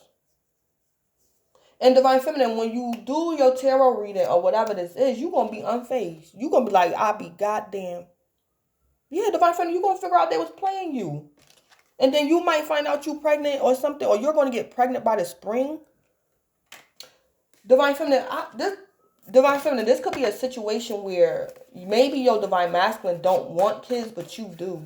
And Divine Feminine, when you do your tarot reading or whatever this is, you're going to be unfazed. You're going to be like, I'll be goddamn. Yeah, Divine Feminine, you're going to figure out they was playing you. And then you might find out you're pregnant or something. Or you're going to get pregnant by the spring. Divine Feminine, Divine Feminine, this could be a situation where maybe your Divine Masculine don't want kids, but you do.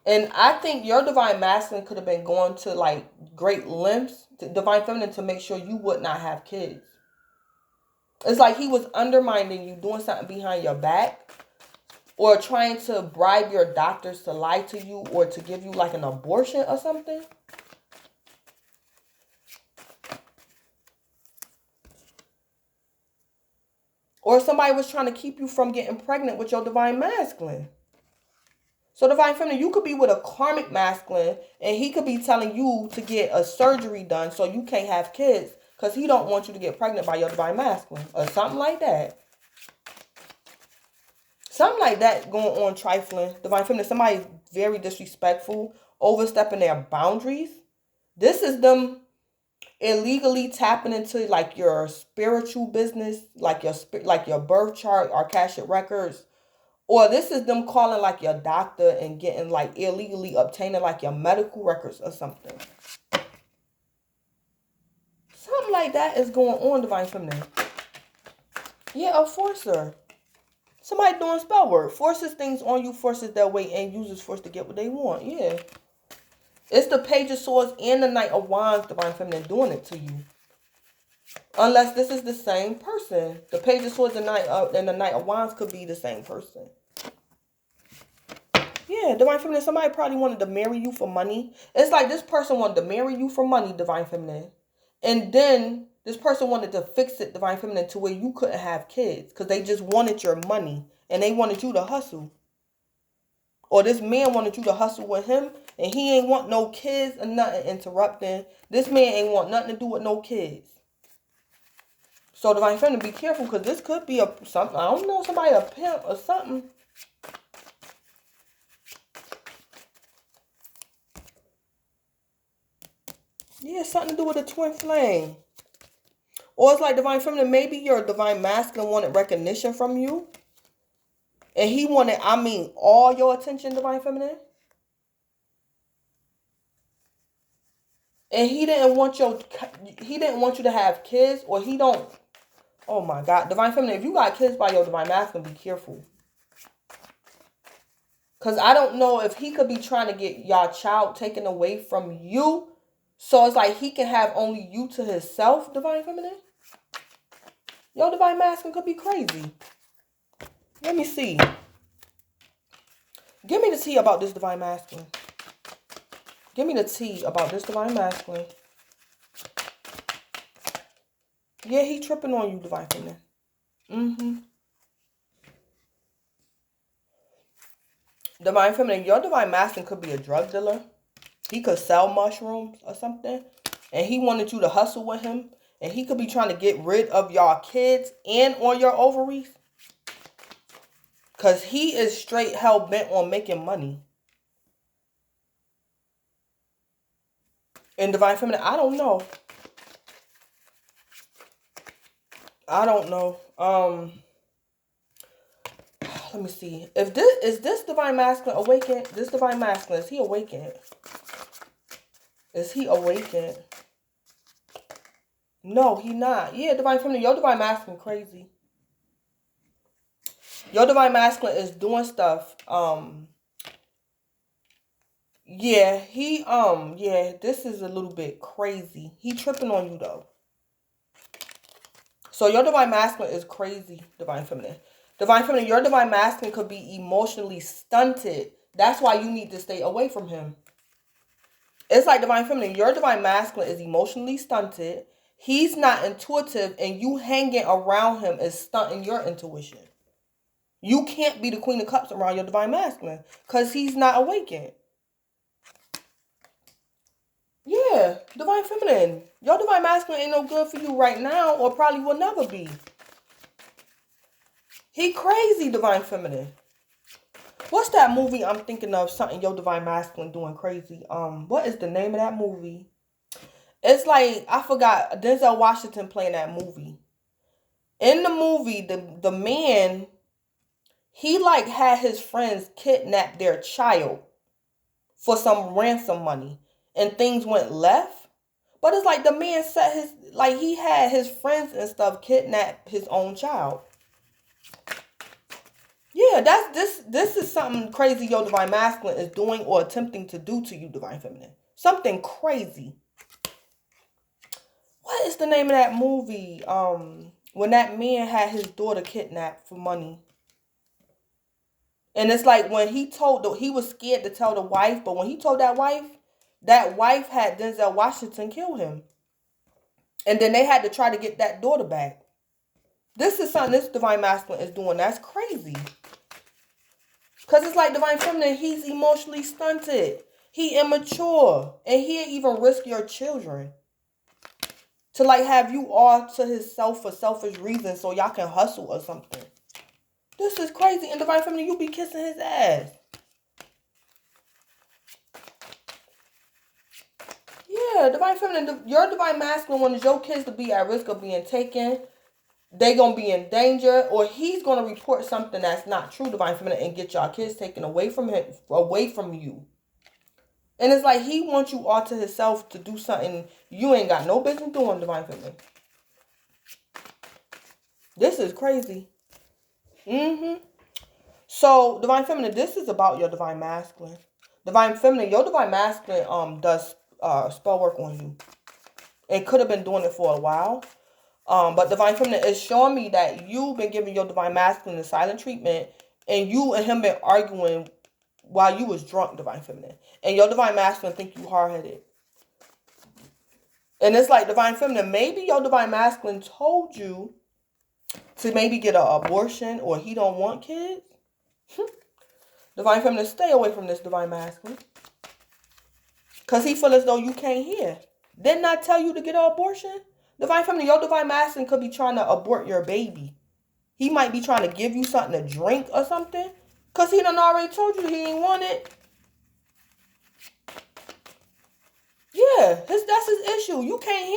And I think your Divine Masculine could have been going to like great lengths, Divine Feminine, to make sure you would not have kids. It's like he was undermining you, doing something behind your back, or trying to bribe your doctors to lie to you or to give you like an abortion or something. Or somebody was trying to keep you from getting pregnant with your Divine Masculine. So Divine Feminine, you could be with a karmic masculine and he could be telling you to get a surgery done so you can't have kids because he don't want you to get pregnant by your Divine Masculine or something like that. Something like that going on, trifling. Divine Feminine, somebody very disrespectful, overstepping their boundaries. This is them illegally tapping into like your spiritual business, like your birth chart, Akashic records. Or this is them calling like your doctor and getting like illegally obtaining like your medical records or something. Something like that is going on, Divine Feminine. Yeah, a forcer. Somebody doing spell work. Forces things on you, forces their way, and uses force to get what they want. Yeah. It's the Page of Swords and the Knight of Wands, Divine Feminine, doing it to you. Unless this is the same person. The Page of Swords and the Knight of Wands could be the same person. Yeah, Divine Feminine, somebody probably wanted to marry you for money. It's like this person wanted to marry you for money, Divine Feminine. And then this person wanted to fix it, Divine Feminine, to where you couldn't have kids. Because they just wanted your money. And they wanted you to hustle. Or this man wanted you to hustle with him. And he ain't want no kids or nothing interrupting. This man ain't want nothing to do with no kids. So Divine Feminine, be careful. Because this could be something. I don't know, somebody a pimp or something. Yeah, something to do with a twin flame. Or it's like Divine Feminine, maybe your Divine Masculine wanted recognition from you. And he wanted, all your attention, Divine Feminine. And he didn't want you to have kids, or he don't. Oh my God, Divine Feminine, if you got kids by your Divine Masculine, be careful. Because I don't know if he could be trying to get y'all child taken away from you. So it's like he can have only you to himself, Divine Feminine. Your Divine Masculine could be crazy. Let me see. Give me the tea about this Divine Masculine. Give me the tea about this Divine Masculine. Yeah, he tripping on you, Divine Feminine. Divine Feminine, your Divine Masculine could be a drug dealer. He could sell mushrooms or something. and he wanted you to hustle with him, and he could be trying to get rid of y'all kids and on your ovaries, because he is straight hell bent on making money. And Divine Feminine, I don't know. I don't know. Let me see. If this Divine Masculine awakened? This Divine Masculine, is he awakened? Is he awakened? No, he not. Yeah, Divine Feminine, your Divine Masculine crazy. Your Divine Masculine is doing stuff. Yeah, yeah, this is a little bit crazy. He tripping on you though. So your Divine Masculine is crazy, Divine Feminine. Divine Feminine, your Divine Masculine could be emotionally stunted. That's why you need to stay away from him. It's like Divine Feminine, your Divine Masculine is emotionally stunted. He's not intuitive, and you hanging around him is stunting your intuition. You can't be the Queen of Cups around your Divine Masculine because he's not awakened. Yeah, Divine Feminine. Your Divine Masculine ain't no good for you right now, or probably will never be. He crazy, Divine Feminine. What's that movie I'm thinking of? Something your Divine Masculine doing crazy. What is the name of that movie? It's like, I forgot, Denzel Washington playing that movie. In the movie, the man, he like had his friends kidnap their child for some ransom money, and things went left. But it's like the man he had his friends and stuff kidnap his own child. Yeah, this is something crazy your Divine Masculine is doing or attempting to do to you, Divine Feminine. Something crazy. What is the name of that movie? When that man had his daughter kidnapped for money. And it's like when he was scared to tell the wife, but when he told that wife had Denzel Washington kill him. And then they had to try to get that daughter back. This is something this Divine Masculine is doing. That's crazy. Because it's like Divine Feminine, he's emotionally stunted. He immature. And he'll even risk your children. To like have you all to himself for selfish reasons so y'all can hustle or something. This is crazy. And Divine Feminine, you be kissing his ass. Yeah, Divine Feminine, your Divine Masculine wants your kids to be at risk of being taken. They gonna be in danger, or he's gonna report something that's not true, Divine Feminine, and get y'all kids taken away from him, away from you. And it's like he wants you all to himself to do something you ain't got no business doing, Divine Feminine. This is crazy. So, Divine Feminine, this is about your Divine Masculine. Divine Feminine, your Divine Masculine does spell work on you. It could have been doing it for a while. But Divine Feminine is showing me that you've been giving your Divine Masculine the silent treatment, and you and him been arguing while you was drunk, Divine Feminine. And your Divine Masculine think you hard-headed. And it's like, Divine Feminine, maybe your Divine Masculine told you to maybe get an abortion, or he don't want kids. Divine Feminine, stay away from this Divine Masculine. Because he feel as though you can't hear. Didn't I tell you to get an abortion? Divine Feminine, your Divine Masculine could be trying to abort your baby. He might be trying to give you something to drink or something. Because he done already told you he ain't want it. Yeah, that's his issue. You can't hear.